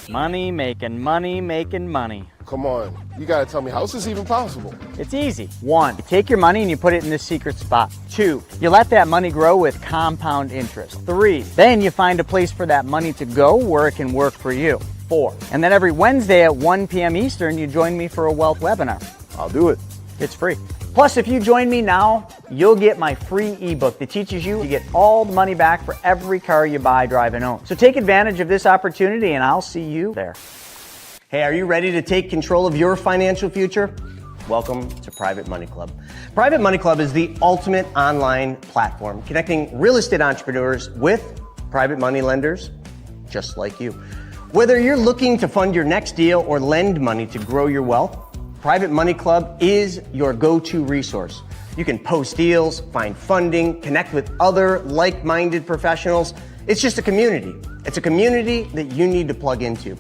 Money making money making money. Come on, you gotta tell me how is this even possible? It's easy. 1, you take your money and you put it in this secret spot. 2, you let that money grow with compound interest. 3, then you find a place for that money to go where it can work for you. 4, and then every Wednesday at 1 p.m. Eastern, you join me for a wealth webinar. I'll do it. It's free. Plus, if you join me now, you'll get my free ebook that teaches you to get all the money back for every car you buy, drive, and own. So take advantage of this opportunity and I'll see you there. Hey, are you ready to take control of your financial future? Welcome to Private Money Club. Private Money Club is the ultimate online platform connecting real estate entrepreneurs with private money lenders just like you. Whether you're looking to fund your next deal or lend money to grow your wealth, Private Money Club is your go-to resource. You can post deals, find funding, connect with other like-minded professionals. It's just a community. It's a community that you need to plug into.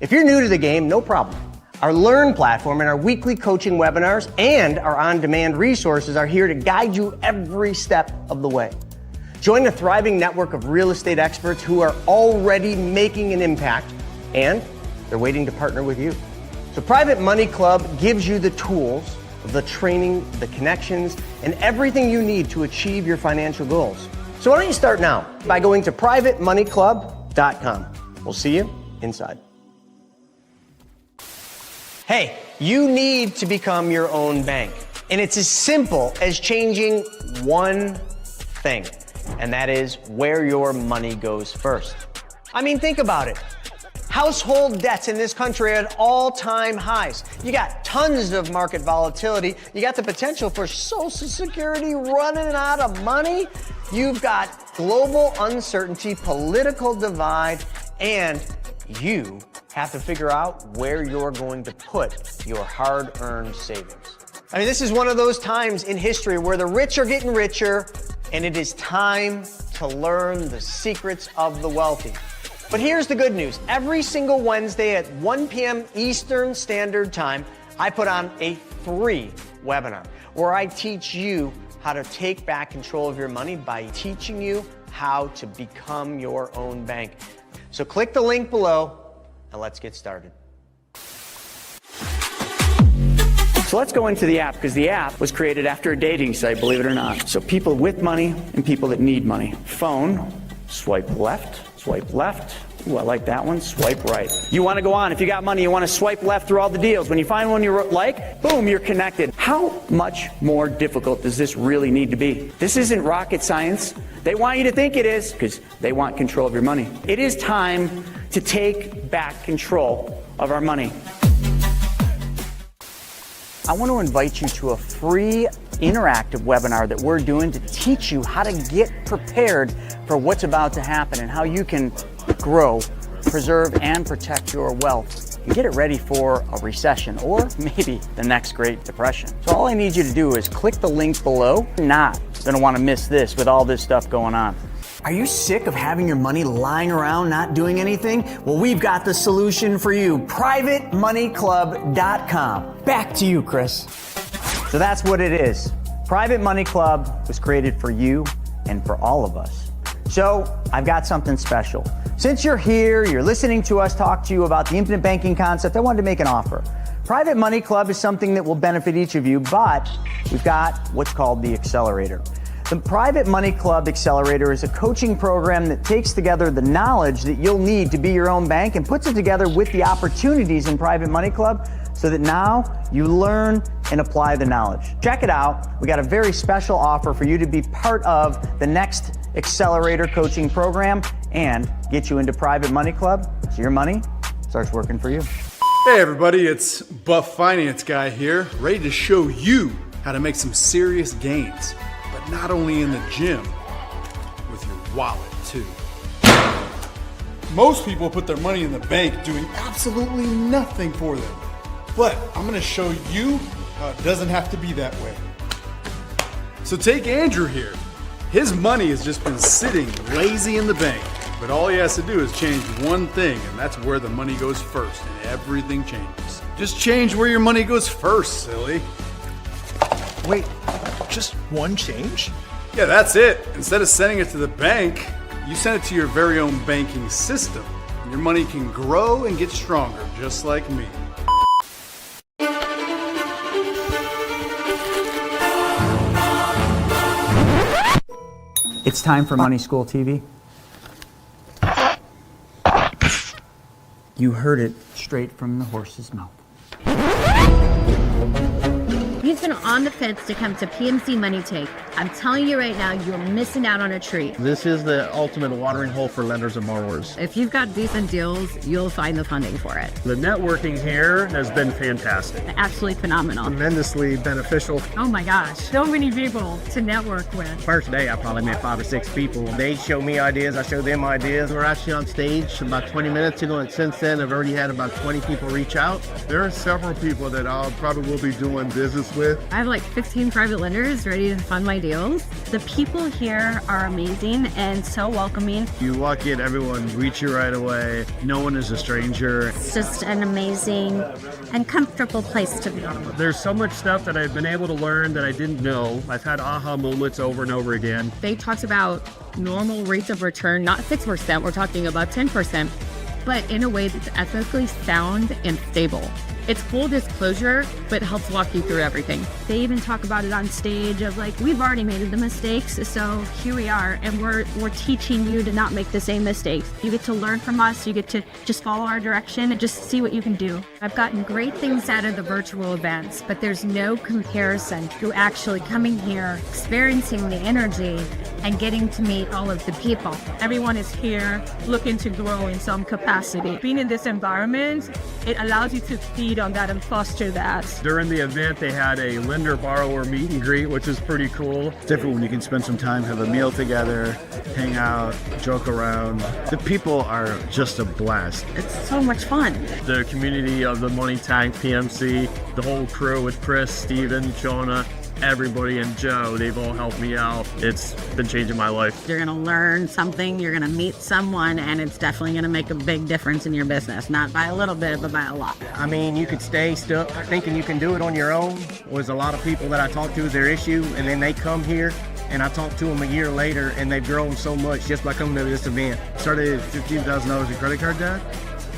If you're new to the game, no problem. Our Learn platform and our weekly coaching webinars and our on-demand resources are here to guide you every step of the way. Join a thriving network of real estate experts who are already making an impact and they're waiting to partner with you. So Private Money Club gives you the tools, the training, the connections, and everything you need to achieve your financial goals. So why don't you start now by going to privatemoneyclub.com. We'll see you inside. Hey, you need to become your own bank. And it's as simple as changing one thing, and that is where your money goes first. I mean, think about it. Household debts in this country are at all-time highs. You got tons of market volatility. You got the potential for Social Security running out of money. You've got global uncertainty, political divide, and you have to figure out where you're going to put your hard-earned savings. I mean, this is one of those times in history where the rich are getting richer, and it is time to learn the secrets of the wealthy. But here's the good news. Every single Wednesday at 1 p.m. Eastern Standard Time, I put on a free webinar where I teach you how to take back control of your money by teaching you how to become your own bank. So click the link below and let's get started. So let's go into the app, because the app was created after a dating site, believe it or not. So people with money and people that need money. Phone, swipe left. Swipe left. Ooh, I like that one. Swipe right. You want to go on. If you got money, you want to swipe left through all the deals. When you find one you like, boom, you're connected. How much more difficult does this really need to be? This isn't rocket science. They want you to think it is because they want control of your money. It is time to take back control of our money. I want to invite you to a free interactive webinar that we're doing to teach you how to get prepared for what's about to happen and how you can grow, preserve, and protect your wealth and get it ready for a recession or maybe the next Great Depression. So all I need you to do is click the link below. You're not going to want to miss this with all this stuff going on. Are you sick of having your money lying around not doing anything? Well, we've got the solution for you. PrivateMoneyClub.com. Back to you, Chris. So that's what it is. Private Money Club was created for you and for all of us. So I've got something special. Since you're here, you're listening to us talk to you about the infinite banking concept, I wanted to make an offer. Private Money Club is something that will benefit each of you, but we've got what's called the Accelerator. The Private Money Club Accelerator is a coaching program that takes together the knowledge that you'll need to be your own bank and puts it together with the opportunities in Private Money Club so that now you learn and apply the knowledge. Check it out. We got a very special offer for you to be part of the next Accelerator coaching program and get you into Private Money Club so your money starts working for you. Hey everybody, it's Buff Finance Guy here, ready to show you how to make some serious gains. But not only in the gym, with your wallet too. Most people put their money in the bank doing absolutely nothing for them. But I'm gonna show you how it doesn't have to be that way. So take Andrew here. His money has just been sitting lazy in the bank. But all he has to do is change one thing, and that's where the money goes first, and everything changes. Just change where your money goes first, silly. Wait, just one change? Yeah, that's it. Instead of sending it to the bank, you send it to your very own banking system. Your money can grow and get stronger, just like me. It's time for Money School TV. You heard it straight from the horse's mouth. He's been on the fence to come to PMC Money Tank. I'm telling you right now, you're missing out on a treat. This is the ultimate watering hole for lenders and borrowers. If you've got decent deals, you'll find the funding for it. The networking here has been fantastic. Absolutely phenomenal. Tremendously beneficial. Oh my gosh, so many people to network with. First day, I probably met 5 or 6 people. They show me ideas, I show them ideas. We're actually on stage about 20 minutes ago, and since then, I've already had about 20 people reach out. There are several people that I probably will be doing business with. I have like 15 private lenders ready to fund my deals. The people here are amazing and so welcoming. You walk in, everyone greets you right away. No one is a stranger. It's just an amazing and comfortable place to be. There's so much stuff that I've been able to learn that I didn't know. I've had aha moments over and over again. They talked about normal rates of return, not 6%, we're talking about 10%, but in a way that's ethically sound and stable. It's full disclosure, but helps walk you through everything. They even talk about it on stage of like, we've already made the mistakes, so here we are, and we're teaching you to not make the same mistakes. You get to learn from us, you get to just follow our direction and just see what you can do. I've gotten great things out of the virtual events, but there's no comparison to actually coming here, experiencing the energy, and getting to meet all of the people. Everyone is here looking to grow in some capacity. Being in this environment, it allows you to feed on that and foster that. During the event, they had a lender-borrower meet and greet, which is pretty cool. It's different when you can spend some time, have a meal together, hang out, joke around. The people are just a blast. It's so much fun. The community of the Money Tank PMC, the whole crew with Chris, Steven, Jonah, everybody, and Joe, they've all helped me out. It's been changing my life. You're gonna learn something, you're gonna meet someone, and it's definitely gonna make a big difference in your business. Not by a little bit, but by a lot. I mean, you could stay stuck thinking you can do it on your own. There's a lot of people that I talk to, their issue, and then they come here, and I talk to them a year later, and they've grown so much just by coming to this event. Started $15,000 in credit card debt.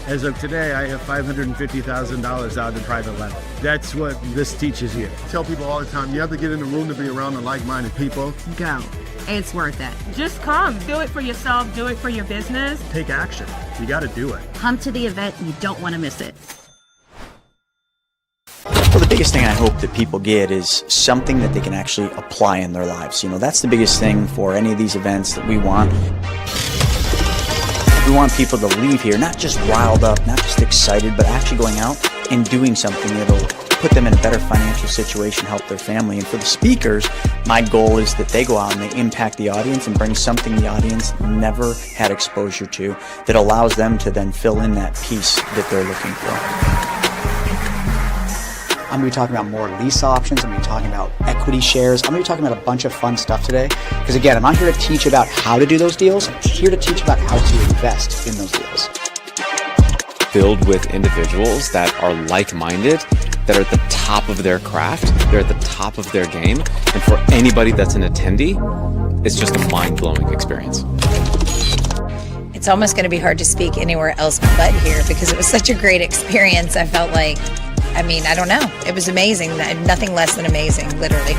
As of today, I have $550,000 out in private lending. That's what this teaches you. I tell people all the time, you have to get in the room to be around the like-minded people. Go. It's worth it. Just come. Do it for yourself. Do it for your business. Take action. You got to do it. Come to the event, you don't want to miss it. Well, the biggest thing I hope that people get is something that they can actually apply in their lives. You know, that's the biggest thing for any of these events that we want. We want people to leave here not just riled up, not just excited, but actually going out and doing something that'll put them in a better financial situation, help their family. And for the speakers, my goal is that they go out and they impact the audience and bring something the audience never had exposure to that allows them to then fill in that piece that they're looking for. I'm going to be talking about more lease options. I'm going to be talking about equity shares. I'm going to be talking about a bunch of fun stuff today. Because again, I'm not here to teach about how to do those deals. I'm here to teach about how to invest in those deals. Filled with individuals that are like-minded, that are at the top of their craft, they're at the top of their game. And for anybody that's an attendee, it's just a mind-blowing experience. It's almost going to be hard to speak anywhere else but here because it was such a great experience. I felt like, I don't know. It was amazing. Nothing less than amazing, literally.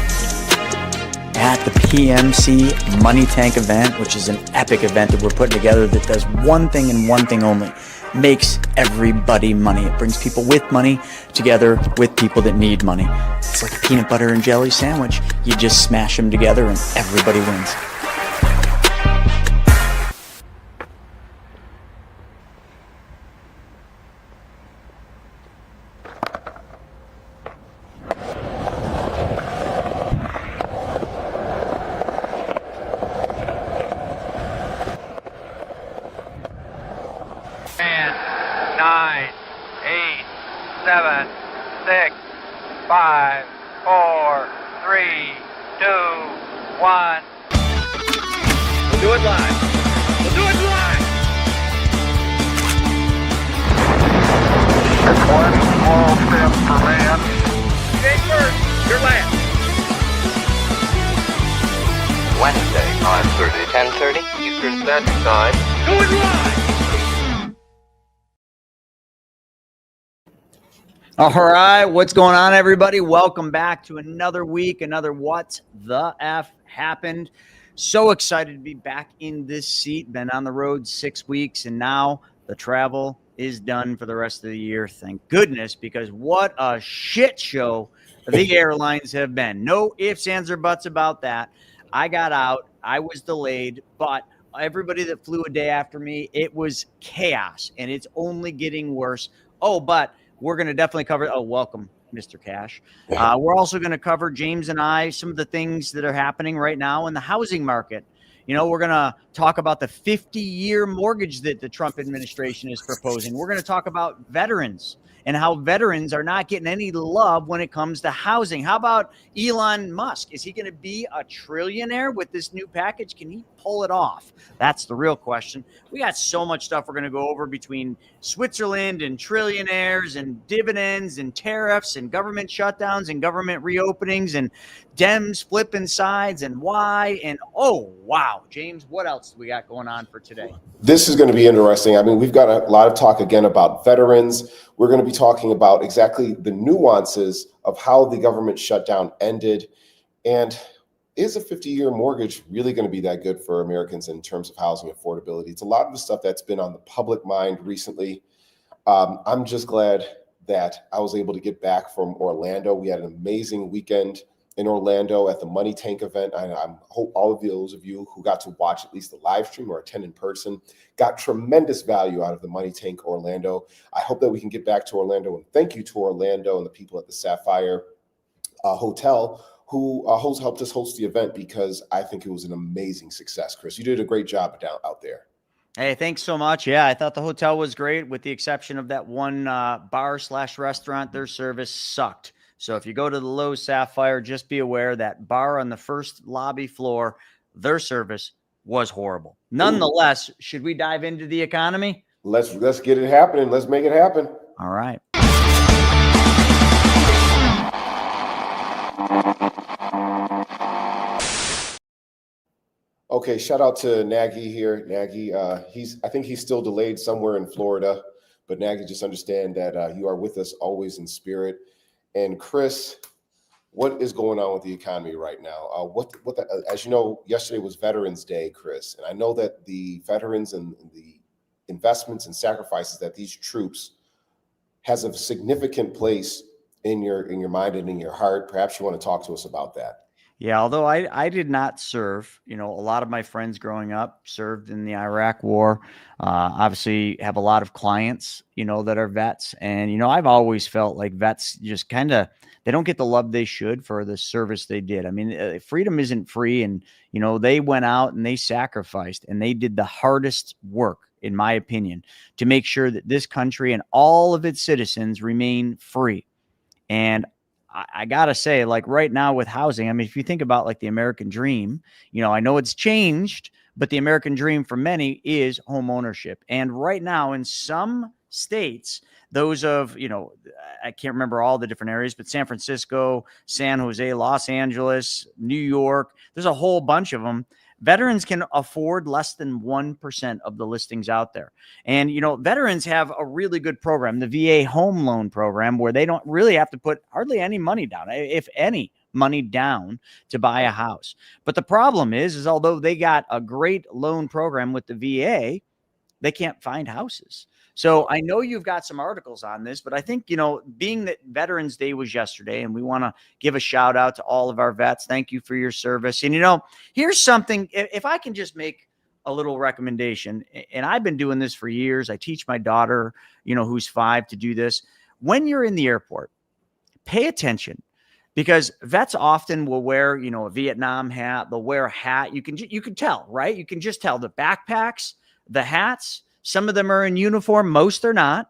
At the PMC Money Tank event, which is an epic event that we're putting together that does one thing and one thing only, makes everybody money. It brings people with money together with people that need money. It's like a peanut butter and jelly sandwich. You just smash them together and everybody wins. Wednesday, 5:30, 10:30 Eastern Standard Time. Going live! All right, what's going on, everybody? Welcome back to another week, another What the F Happened. So excited to be back in this seat. Been on the road 6 weeks, and now the travel is done for the rest of the year. Thank goodness, because what a shit show the airlines have been. No ifs, ands, or buts about that. I got out. I was delayed, but everybody that flew a day after me, it was chaos, and it's only getting worse. Oh, but we're going to definitely cover. Oh, welcome, Mr. Cash. We're also going to cover, James and I, some of the things that are happening right now in the housing market. You know, we're going to talk about the 50-year mortgage that the Trump administration is proposing. We're going to talk about veterans and how veterans are not getting any love when it comes to housing. How about Elon Musk? Is he going to be a trillionaire with this new package? Can he pull it off? That's the real question. We got so much stuff we're going to go over between Switzerland and trillionaires and dividends and tariffs and government shutdowns and government reopenings and Dems flipping sides and why. And oh, wow, James, what else do we got going on for today? This is going to be interesting. I mean, we've got a lot of talk again about veterans. We're going to be talking about exactly the nuances of how the government shutdown ended. And is a 50-year mortgage really going to be that good for Americans in terms of housing affordability? It's a lot of the stuff that's been on the public mind recently. I'm just glad that I was able to get back from Orlando. We had an amazing weekend in Orlando at the Money Tank event. I hope all of those of you who got to watch at least the live stream or attend in person got tremendous value out of the Money Tank Orlando. I hope that we can get back to Orlando, and thank you to Orlando and the people at the Sapphire Hotel who helped us host the event, because I think it was an amazing success. Chris, you did a great job out there. Hey, thanks so much. Yeah, I thought the hotel was great, with the exception of that one bar/restaurant. Their service sucked. So if you go to the Lowe's Sapphire, just be aware that bar on the first lobby floor, their service was horrible. Nonetheless, should we dive into the economy? Let's get it happening. Let's make it happen. All right. Okay, shout out to Nagy here. Nagy, I think he's still delayed somewhere in Florida, but Nagy, just understand that you are with us always in spirit. And Chris, what is going on with the economy right now? As you know, yesterday was Veterans Day, Chris, and I know that the veterans and the investments and sacrifices that these troops has a significant place in your mind and in your heart. Perhaps you want to talk to us about that. Yeah, although I did not serve, a lot of my friends growing up served in the Iraq War. Obviously have a lot of clients, that are vets. And, I've always felt like vets just they don't get the love they should for the service they did. I mean, freedom isn't free. And, they went out and they sacrificed and they did the hardest work, in my opinion, to make sure that this country and all of its citizens remain free. And I got to say, like right now with housing, I mean, if you think about like the American dream, I know it's changed, but the American dream for many is home ownership. And right now in some states, those of, I can't remember all the different areas, but San Francisco, San Jose, Los Angeles, New York, there's a whole bunch of them. Veterans can afford less than 1% of the listings out there. And, veterans have a really good program, the VA home loan program, where they don't really have to put hardly any money down, if any money down, to buy a house. But the problem is although they got a great loan program with the VA, they can't find houses. So I know you've got some articles on this, but I think, being that Veterans Day was yesterday, and we want to give a shout out to all of our vets. Thank you for your service. And, here's something, if I can just make a little recommendation, and I've been doing this for years. I teach my daughter, who's 5, to do this. When you're in the airport, pay attention, because vets often will wear, a Vietnam hat. They'll wear a hat. You can tell, right? You can just tell the backpacks, the hats. Some of them are in uniform. Most are not.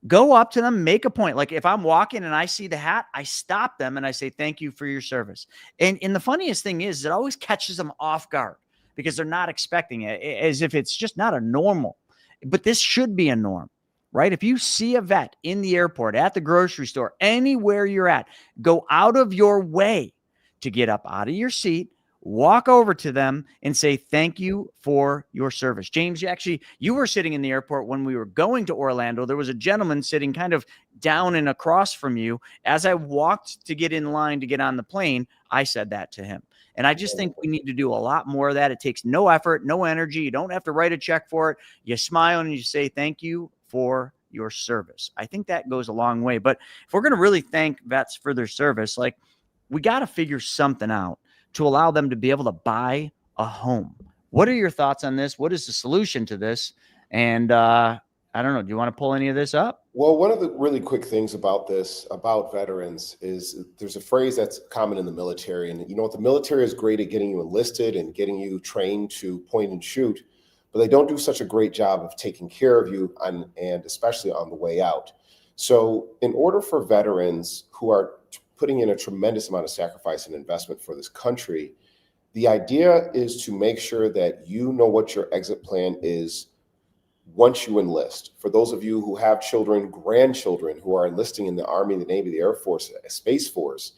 Go up to them, make a point. Like if I'm walking and I see the hat, I stop them and I say, thank you for your service. And the funniest thing is it always catches them off guard, because they're not expecting it, as if it's just not a normal. But this should be a norm, right? If you see a vet in the airport, at the grocery store, anywhere you're at, go out of your way to get up out of your seat, walk over to them and say, thank you for your service. James, you were sitting in the airport when we were going to Orlando. There was a gentleman sitting kind of down and across from you. As I walked to get in line to get on the plane, I said that to him. And I just think we need to do a lot more of that. It takes no effort, no energy. You don't have to write a check for it. You smile and you say, thank you for your service. I think that goes a long way. But if we're going to really thank vets for their service, like, we got to figure something out to allow them to be able to buy a home. What are your thoughts on this? What is the solution to this? And I don't know. Do you want to pull any of this up? Well, one of the really quick things about this, about veterans, is there's a phrase that's common in the military. And you know what? The military is great at getting you enlisted and getting you trained to point and shoot, but they don't do such a great job of taking care of you and especially on the way out. So in order for veterans who are putting in a tremendous amount of sacrifice and investment for this country, the idea is to make sure that you know what your exit plan is once you enlist. For those of you who have children, grandchildren who are enlisting in the Army, the Navy, the Air Force, Space Force,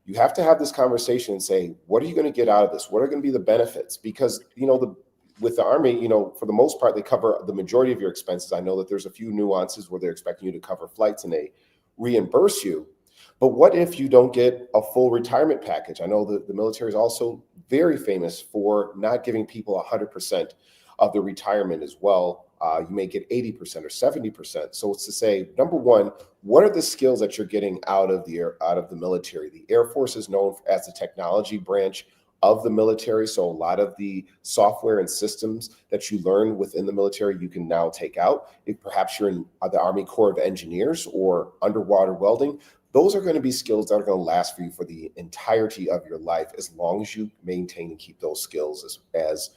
you have to have this conversation and say, what are you going to get out of this? What are going to be the benefits? Because, you know, with the Army, you know, for the most part, they cover the majority of your expenses. I know that there's a few nuances where they're expecting you to cover flights and they reimburse you. But what if you don't get a full retirement package? I know that the military is also very famous for not giving people 100% of the retirement as well. You may get 80% or 70%. So it's to say, number one, what are the skills that you're getting out of the military? The Air Force is known as the technology branch of the military. So a lot of the software and systems that you learn within the military, you can now take out. If perhaps you're in the Army Corps of Engineers or underwater welding, those are going to be skills that are going to last for you for the entirety of your life, as long as you maintain and keep those skills as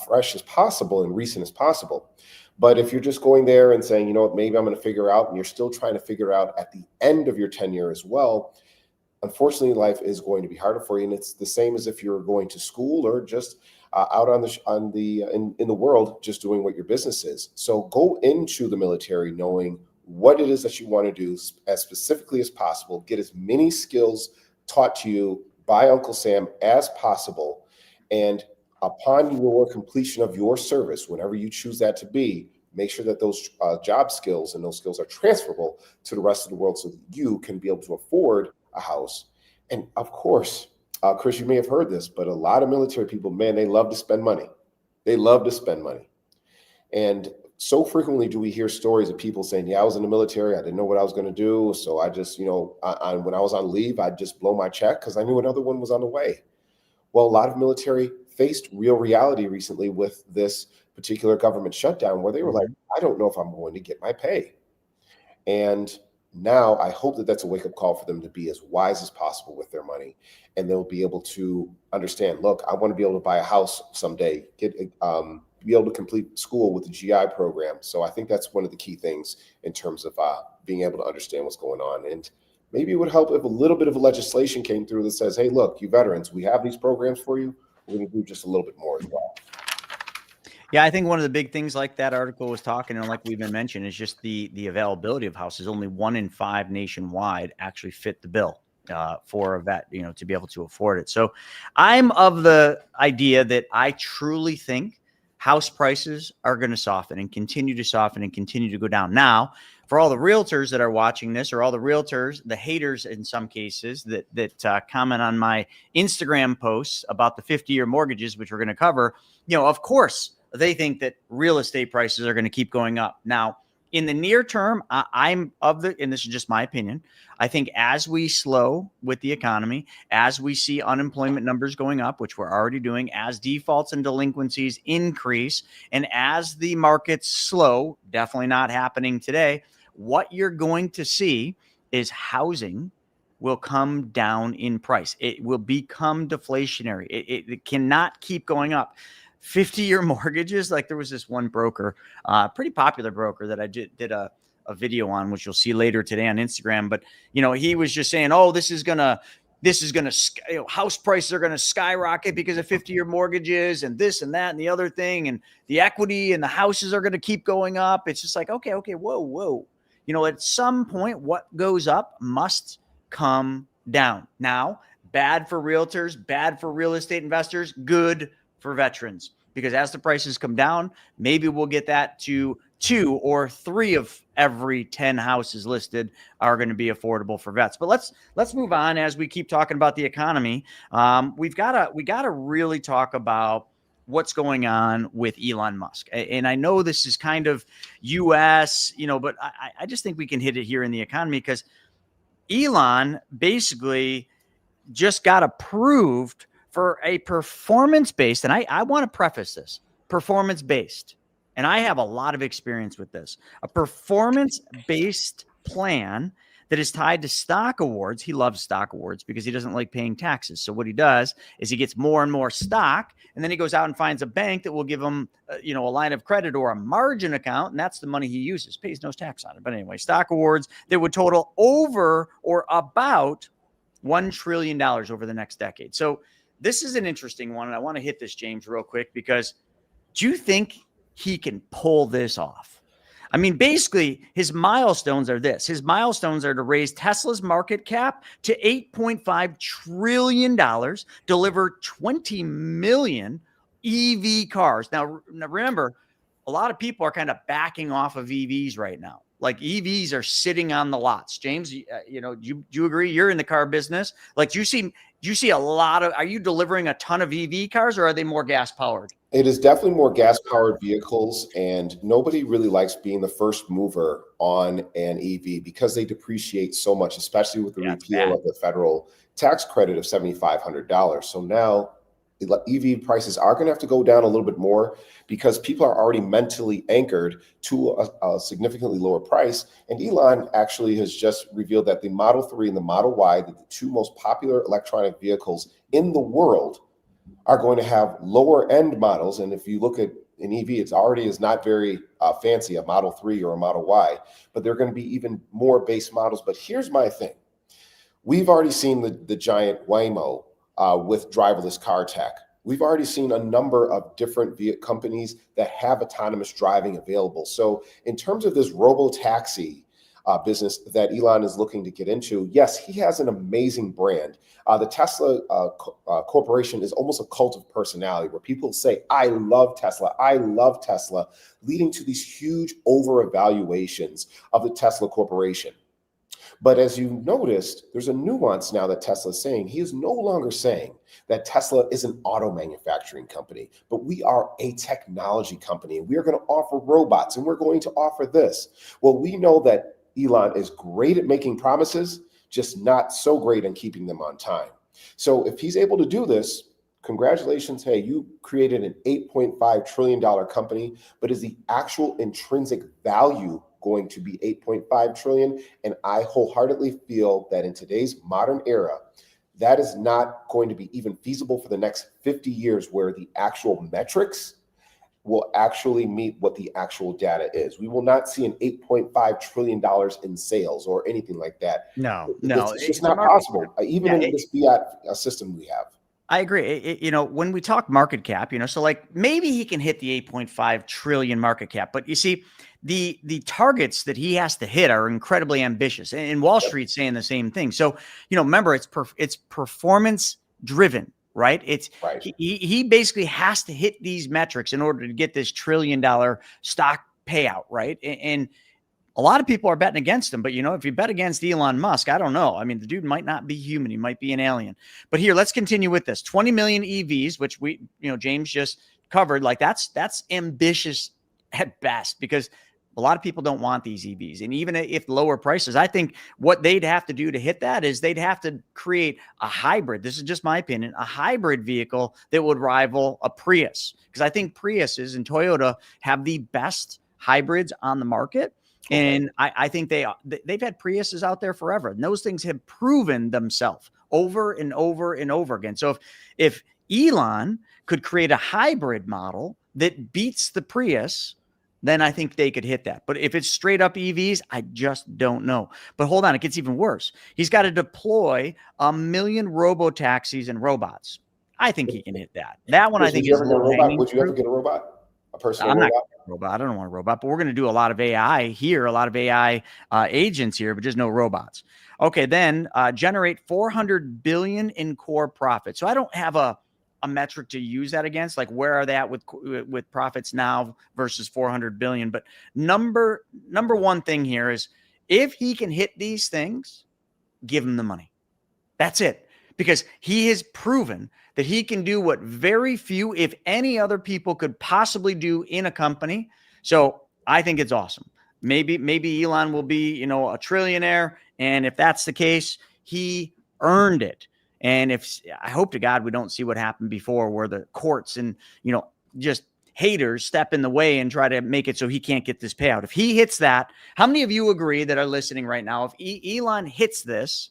fresh as possible and recent as possible. But if you're just going there and saying, you know what, maybe I'm going to figure out, and you're still trying to figure out at the end of your tenure as well, unfortunately, life is going to be harder for you. And it's the same as if you're going to school or just out in the world, just doing what your business is. So go into the military knowing what it is that you want to do as specifically as possible. Get as many skills taught to you by Uncle Sam as possible. And upon your completion of your service, whenever you choose that to be, make sure that those job skills and those skills are transferable to the rest of the world so that you can be able to afford a house. And of course, Chris, you may have heard this, but a lot of military people, man, they love to spend money. They love to spend money. And so frequently do we hear stories of people saying, yeah, I was in the military. I didn't know what I was going to do. So I just, you know, when I was on leave, I'd just blow my check because I knew another one was on the way. Well, a lot of military faced real reality recently with this particular government shutdown where they were like, I don't know if I'm going to get my pay. And now I hope that that's a wake-up call for them to be as wise as possible with their money. And they'll be able to understand, look, I want to be able to buy a house someday, be able to complete school with the GI program. So I think that's one of the key things in terms of being able to understand what's going on. And maybe it would help if a little bit of legislation came through that says, hey, look, you veterans, we have these programs for you. We're going to do just a little bit more as well. Yeah, I think one of the big things like that article was talking, and like we've been mentioning, is just the availability of houses. Only 1 in 5 nationwide actually fit the bill for a vet, you know, to be able to afford it. So I'm of the idea that I truly think house prices are going to soften and continue to soften and continue to go down. Now, for all the realtors that are watching this, or all the realtors, the haters in some cases that comment on my Instagram posts about the 50-year mortgages, which we're going to cover, you know, of course, they think that real estate prices are going to keep going up. Now, in the near term, I'm of the, and this is just my opinion, I think as we slow with the economy, as we see unemployment numbers going up, which we're already doing, as defaults and delinquencies increase, and as the markets slow, definitely not happening today, what you're going to see is housing will come down in price. It will become deflationary. It cannot keep going up. 50-year mortgages, like there was this one broker, pretty popular broker that I did a video on, which you'll see later today on Instagram. But, you know, he was just saying, oh, this is going to, you know, house prices are going to skyrocket because of 50-year mortgages and this and that and the other thing. And the equity and the houses are going to keep going up. It's just like, okay, whoa. You know, at some point, what goes up must come down. Now, bad for realtors, bad for real estate investors, good for veterans. Because as the prices come down, maybe we'll get that to 2 or 3 of every 10 houses listed are going to be affordable for vets. But let's move on as we keep talking about the economy. We gotta really talk about what's going on with Elon Musk. And I know this is kind of US, but I just think we can hit it here in the economy because Elon basically just got approved for a performance-based, and I want to preface this, performance-based, and I have a lot of experience with this, a performance-based plan that is tied to stock awards. He loves stock awards because he doesn't like paying taxes. So what he does is he gets more and more stock, and then he goes out and finds a bank that will give him, a line of credit or a margin account, and that's the money he uses, pays no tax on it. But anyway, stock awards that would total over or about $1 trillion over the next decade. So this is an interesting one, and I want to hit this, James, real quick, because do you think he can pull this off? I mean, basically, his milestones are this. His milestones are to raise Tesla's market cap to $8.5 trillion, deliver 20 million EV cars. Now, remember, a lot of people are kind of backing off of EVs right now. Like EVs are sitting on the lots. James, do you agree? You're in the car business. Like, do you see a lot of, are you delivering a ton of EV cars, or are they more gas powered? It is definitely more gas powered vehicles, and nobody really likes being the first mover on an EV because they depreciate so much, especially with the repeal of the federal tax credit of $7,500. So now EV prices are going to have to go down a little bit more because people are already mentally anchored to a significantly lower price. And Elon actually has just revealed that the Model 3 and the Model Y, the 2 most popular electronic vehicles in the world, are going to have lower end models. And if you look at an EV, it's already is not very fancy, a Model 3 or a Model Y, but they're going to be even more base models. But here's my thing. We've already seen the giant Waymo with driverless car tech. We've already seen a number of different companies that have autonomous driving available. So in terms of this robo-taxi business that Elon is looking to get into, yes, he has an amazing brand. The Tesla corporation is almost a cult of personality where people say, I love Tesla, leading to these huge over-evaluations of the Tesla corporation. But as you noticed, there's a nuance now that Tesla is saying. He is no longer saying that Tesla is an auto manufacturing company, but we are a technology company, and we are going to offer robots, and we're going to offer this. Well, we know that Elon is great at making promises, just not so great in keeping them on time. So if he's able to do this, congratulations. Hey, you created an $8.5 trillion company, but is the actual intrinsic value going to be 8.5 trillion? And I wholeheartedly feel that in today's modern era, that is not going to be even feasible for the next 50 years, where the actual metrics will actually meet what the actual data is. We will not see an $8.5 trillion in sales or anything like that. No, it's just not possible, even in this fiat system we have. I agree. When we talk market cap, so like maybe he can hit the 8.5 trillion market cap, but you see, the targets that he has to hit are incredibly ambitious, and Wall Street's saying the same thing. So, remember, it's performance driven, right? It's right. He basically has to hit these metrics in order to get this $1 trillion stock payout, right? And a lot of people are betting against him, but if you bet against Elon Musk, I don't know. I mean, the dude might not be human. He might be an alien. But here, let's continue with this. 20 million EVs, which James just covered. Like that's ambitious at best, because a lot of people don't want these EVs. And even if lower prices, I think what they'd have to do to hit that is they'd have to create a hybrid. This is just my opinion, a hybrid vehicle that would rival a Prius. Because I think Priuses and Toyota have the best hybrids on the market. And I think they've had Priuses out there forever. And those things have proven themselves over and over and over again. So if Elon could create a hybrid model that beats the Prius, then I think they could hit that. But if it's straight up EVs, I just don't know. But hold on, it gets even worse. He's got to deploy 1 million robo-taxis and robots. I think he can hit that. That one, I think, is low hanging. Would you ever get a robot? personal I'm not robot? a robot. I don't want a robot, but we're going to do a lot of AI here, a lot of AI agents here, but just no robots. Okay, then generate 400 billion in core profit. So I don't have a metric to use that against, like where are they at with profits now versus 400 billion. But number one thing here is if he can hit these things, give him the money. That's it. Because he has proven that he can do what very few, if any other people could possibly do in a company. So I think it's awesome. Maybe Elon will be, a trillionaire. And if that's the case, he earned it. And I hope to God we don't see what happened before where the courts and, just haters step in the way and try to make it so he can't get this payout. If he hits that, how many of you agree that are listening right now, if Elon hits this,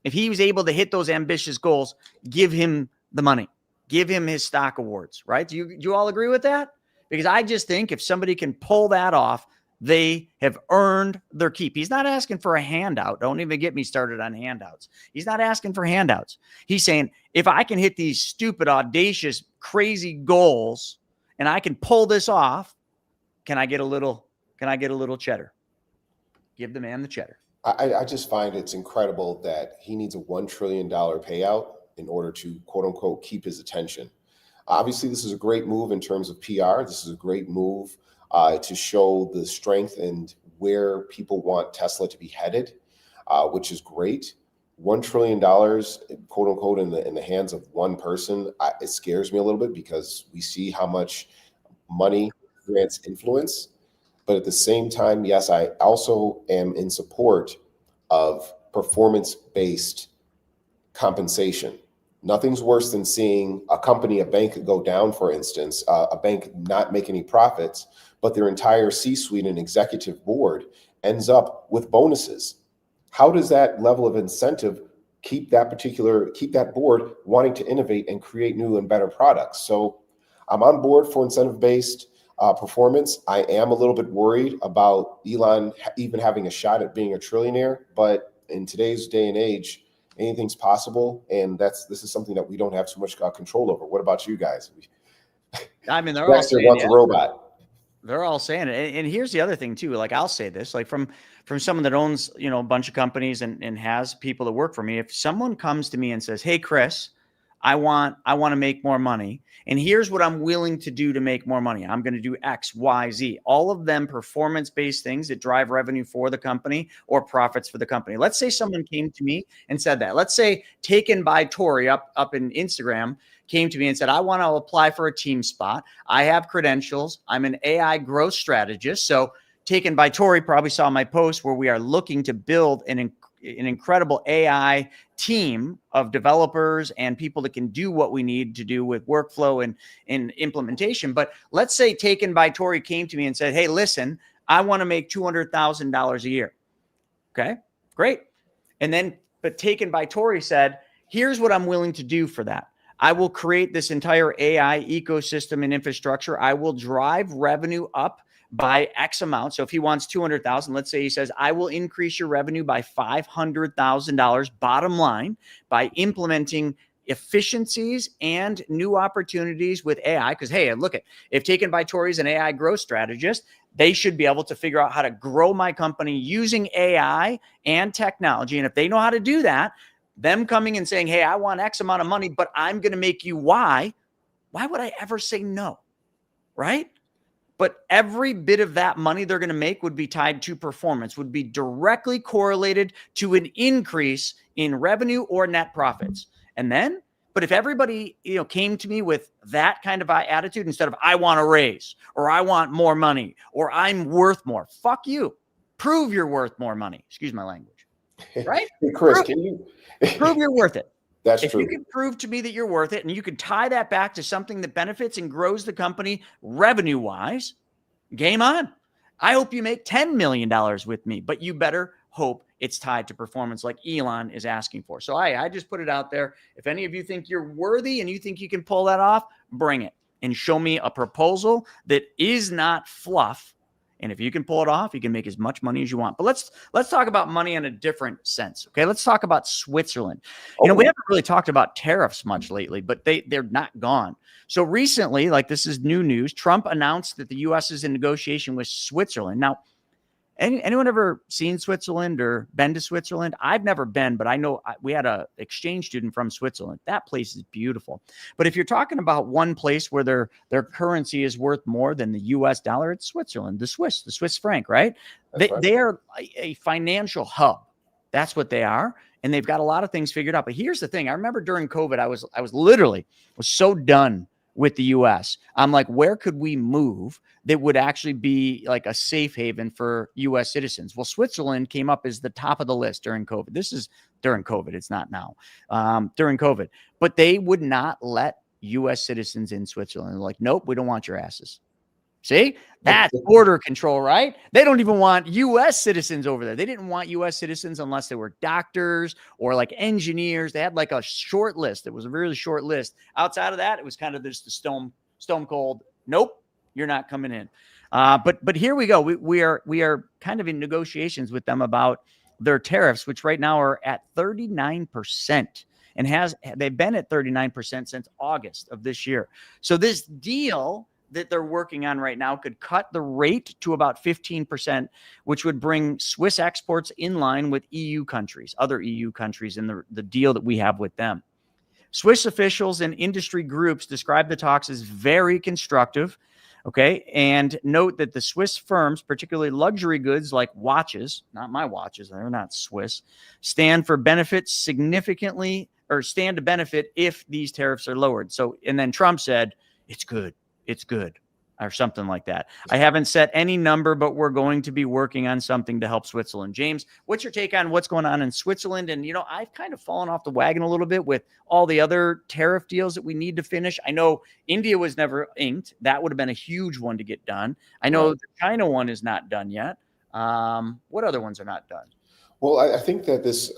if he was able to hit those ambitious goals, give him the money, give him his stock awards, right? Do you all agree with that? Because I just think if somebody can pull that off, they have earned their keep. He's not asking for a handout. Don't even get me started on handouts. He's not asking for handouts. He's saying, if I can hit these stupid, audacious, crazy goals and I can pull this off, can I get a little cheddar? Give the man the cheddar. I just find it's incredible that he needs a $1 trillion payout in order to, quote unquote, keep his attention. Obviously, this is a great move in terms of PR. This is a great move to show the strength and where people want Tesla to be headed, which is great. $1 trillion, quote unquote, in the hands of one person, it scares me a little bit because we see how much money grants influence. But at the same time, yes, I also am in support of performance-based compensation. Nothing's worse than seeing a bank go down, for instance, a bank not make any profits, but their entire C-suite and executive board ends up with bonuses. How does that level of incentive keep that board wanting to innovate and create new and better products? So I'm on board for incentive-based performance. I am a little bit worried about Elon even having a shot at being a trillionaire, but in today's day and age, anything's possible, and this is something that we don't have too much control over. What about you guys? I mean, they're all saying wants a robot. They're all saying it. And here's the other thing too. Like I'll say this, like from someone that owns, a bunch of companies and has people that work for me. If someone comes to me and says, "Hey, Chris, I want to make more money. And here's what I'm willing to do to make more money. I'm going to do X, Y, Z." All of them performance-based things that drive revenue for the company or profits for the company. Let's say someone came to me and said that. Let's say Taken by Tori up in Instagram came to me and said, "I want to apply for a team spot. I have credentials. I'm an AI growth strategist." So Taken by Tori probably saw my post where we are looking to build an incredible AI team of developers and people that can do what we need to do with workflow and implementation. But let's say Taken by Tori came to me and said, "Hey, listen, I want to make $200,000 a year." Okay, great. And then, but Taken by Tori said, "Here's what I'm willing to do for that. I will create this entire AI ecosystem and infrastructure. I will drive revenue up by X amount." So if he wants 200,000, let's say he says, "I will increase your revenue by $500,000 bottom line by implementing efficiencies and new opportunities with AI." Because, hey, look if Taken by Tori is an AI growth strategist, they should be able to figure out how to grow my company using AI and technology. And if they know how to do that, them coming and saying, "Hey, I want X amount of money, but I'm going to make you Y," why would I ever say no? Right? But every bit of that money they're going to make would be tied to performance, would be directly correlated to an increase in revenue or net profits. And then, but if everybody, came to me with that kind of attitude instead of "I want a raise" or "I want more money" or "I'm worth more," fuck you. Prove you're worth more money. Excuse my language. Right? Hey, Chris, can you prove you're worth it? That's if true. you can prove to me that you're worth it and you can tie that back to something that benefits and grows the company revenue-wise, game on. I hope you make $10 million with me, but you better hope it's tied to performance like Elon is asking for. So I just put it out there. If any of you think you're worthy and you think you can pull that off, bring it and show me a proposal that is not fluff, And if you can pull it off, you can make as much money as you want. But let's talk about money in a different sense. Okay, let's talk about Switzerland. We haven't really talked about tariffs much lately, but they're not gone. So recently, like this is new news, Trump announced that the U.S. is in negotiation with Switzerland. Now, anyone ever seen Switzerland or been to Switzerland? I've never been, but I know we had a exchange student from Switzerland. That place is beautiful. But if you're talking about one place where their currency is worth more than the U.S. dollar, it's Switzerland, the Swiss franc, right? They are a financial hub. That's what they are. And they've got a lot of things figured out. But here's the thing. I remember during COVID, I was literally so done with the U.S. I'm like, where could we move that would actually be like a safe haven for U.S. citizens? Well, Switzerland came up as the top of the list during COVID. This is during COVID. It's not now. During COVID. But they would not let U.S. citizens in Switzerland. They're like, nope, we don't want your asses. See, that's border control, right? They don't even want U.S. citizens over there. They didn't want U.S. citizens unless they were doctors or like engineers. They had like a short list. It was a really short list. Outside of that, it was kind of just the stone cold. Nope, you're not coming in. But here we go. We are kind of in negotiations with them about their tariffs, which right now are at 39%. And they've been at 39% since August of this year. So this deal that they're working on right now could cut the rate to about 15%, which would bring Swiss exports in line with other EU countries in the deal that we have with them. Swiss officials and industry groups describe the talks as very constructive, okay, and note that the Swiss firms, particularly luxury goods like watches, not my watches, they're not Swiss, stand to benefit if these tariffs are lowered. So, and then Trump said, it's good, or something like that. I haven't set any number, but we're going to be working on something to help Switzerland. James, what's your take on what's going on in Switzerland? And, I've kind of fallen off the wagon a little bit with all the other tariff deals that we need to finish. I know India was never inked. That would have been a huge one to get done. I know the China one is not done yet. What other ones are not done? Well, I think that this,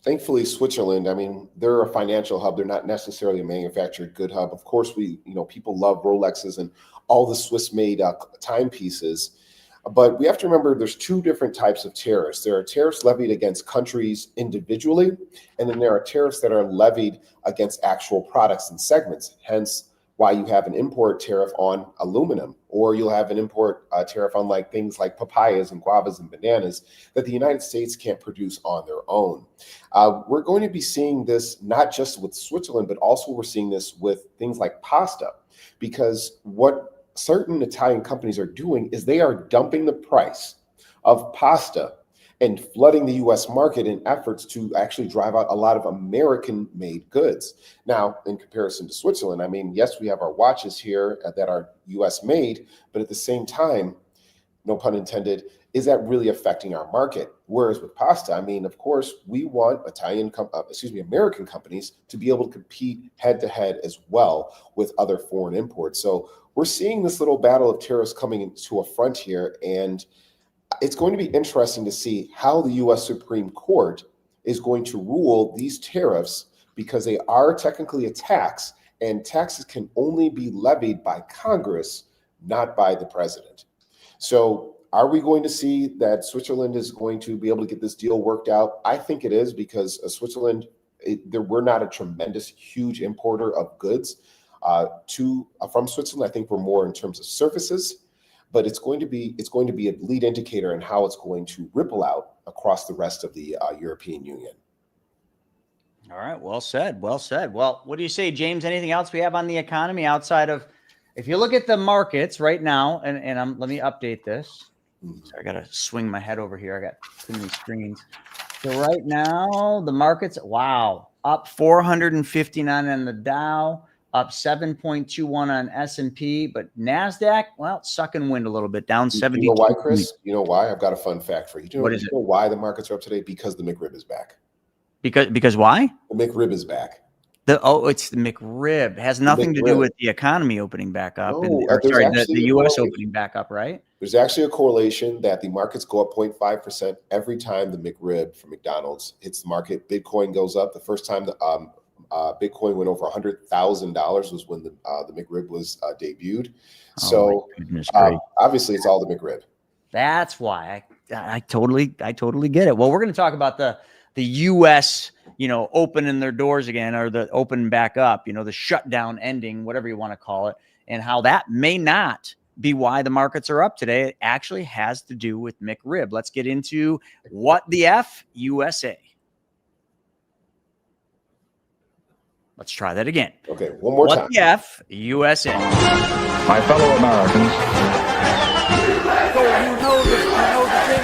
thankfully, Switzerland, I mean, they're a financial hub. They're not necessarily a manufactured good hub. Of course, people love Rolexes and all the Swiss-made timepieces. But we have to remember there's two different types of tariffs. There are tariffs levied against countries individually, and then there are tariffs that are levied against actual products and segments. Hence, why you have an import tariff on aluminum, or you'll have an import tariff on like things like papayas and guavas and bananas that the United States can't produce on their own. We're going to be seeing this not just with Switzerland, but also we're seeing this with things like pasta, because what certain Italian companies are doing is they are dumping the price of pasta and flooding the U.S. market in efforts to actually drive out a lot of American-made goods. Now, in comparison to Switzerland, I mean, yes, we have our watches here that are U.S.-made, but at the same time, no pun intended, is that really affecting our market? Whereas with pasta, I mean, of course, we want American companies to be able to compete head-to-head as well with other foreign imports. So we're seeing this little battle of tariffs coming into a front here, and it's going to be interesting to see how the U.S. Supreme Court is going to rule these tariffs, because they are technically a tax, and taxes can only be levied by Congress, not by the president. So are we going to see that Switzerland is going to be able to get this deal worked out? I think it is, because Switzerland, we're not a tremendous, huge importer of goods from Switzerland. I think we're more in terms of services. But it's going to be a lead indicator in how it's going to ripple out across the rest of the European Union. All right. Well said. Well said. Well, what do you say, James? Anything else we have on the economy outside of, if you look at the markets right now, and let me update this. Sorry, I got to swing my head over here. I got too many screens. So right now, the markets, up 459 on the Dow, up 7.21 on S&P, but NASDAQ, sucking wind a little bit, down 70. You know why, Chris? You know why? I've got a fun fact for you. What is it? You know why the markets are up today? Because the McRib is back. Because why? The McRib is back. It's the McRib. It has nothing to do with the economy opening back up. The U.S. opening back up, right? There's actually a correlation that the markets go up 0.5% every time the McRib from McDonald's hits the market. Bitcoin goes up. The first time the Bitcoin went over $100,000 was when the McRib was debuted. So obviously it's all the McRib. That's why I totally get it. Well, we're going to talk about the U.S. Opening their doors again, or the opening back up. The shutdown ending, whatever you want to call it, and how that may not be why the markets are up today. It actually has to do with McRib. Let's get into what the F USA. Let's try that again. Okay, one more time. What the F USA. My fellow Americans. So you know the thing.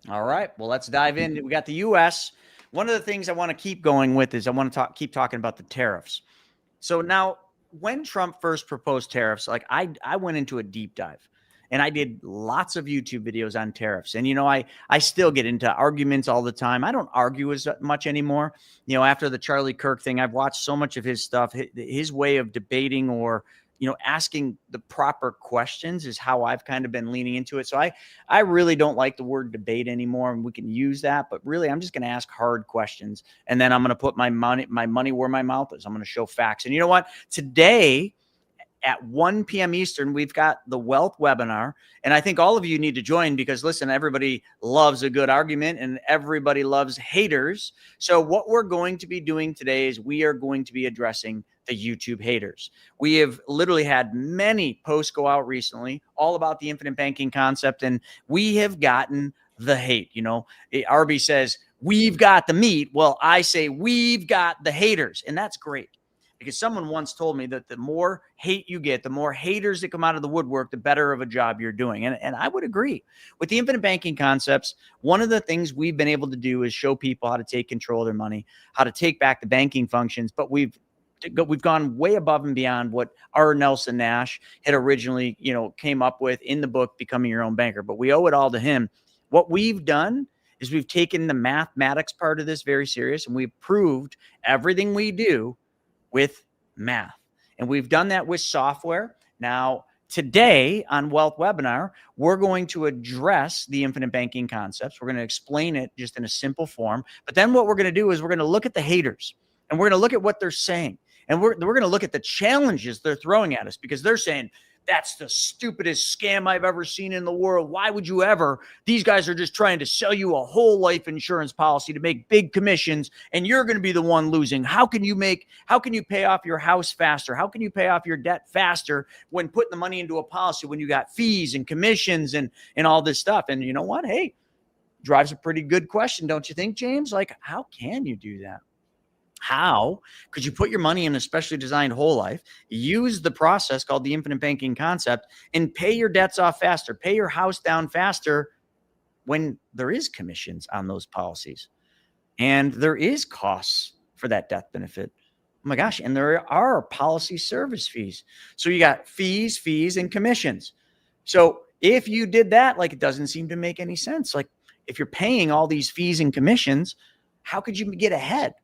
All right. Well, let's dive in. We got the U.S. One of the things I want to keep going with is I want to keep talking about the tariffs. So now, when Trump first proposed tariffs, like I went into a deep dive. And I did lots of YouTube videos on tariffs. And, I still get into arguments all the time. I don't argue as much anymore. After the Charlie Kirk thing, I've watched so much of his stuff. His way of debating or, asking the proper questions is how I've kind of been leaning into it. So I really don't like the word debate anymore, and we can use that. But really, I'm just going to ask hard questions. And then I'm going to put my money where my mouth is. I'm going to show facts. And you know what? Today, at 1 p.m. Eastern, we've got the wealth webinar. And I think all of you need to join because, listen, everybody loves a good argument and everybody loves haters. So what we're going to be doing today is we are going to be addressing the YouTube haters. We have literally had many posts go out recently all about the infinite banking concept, and we have gotten the hate. RB says, we've got the meat. Well, I say we've got the haters, and that's great. Because someone once told me that the more hate you get, the more haters that come out of the woodwork, the better of a job you're doing. And I would agree. With the infinite banking concepts, one of the things we've been able to do is show people how to take control of their money, how to take back the banking functions. But we've gone way above and beyond what R. Nelson Nash had originally, came up with in the book, Becoming Your Own Banker. But we owe it all to him. What we've done is we've taken the mathematics part of this very serious, and we've proved everything we do with math. And we've done that with software. Now, today on Wealth Webinar, we're going to address the infinite banking concepts. We're going to explain it just in a simple form. But then what we're going to do is we're going to look at the haters, and we're going to look at what they're saying. And we're going to look at the challenges they're throwing at us, because they're saying, that's the stupidest scam I've ever seen in the world. Why would you ever? These guys are just trying to sell you a whole life insurance policy to make big commissions, and you're going to be the one losing. How can you pay off your house faster? How can you pay off your debt faster when putting the money into a policy when you got fees and commissions and all this stuff? And you know what? Hey, drives a pretty good question, don't you think, James? Like, how can you do that? How could you put your money in a specially designed whole life, use the process called the infinite banking concept, and pay your debts off faster, pay your house down faster when there is commissions on those policies and there is costs for that death benefit? Oh my gosh. And there are policy service fees. So you got fees, and commissions. So if you did that, like, it doesn't seem to make any sense. Like, if you're paying all these fees and commissions, how could you get ahead?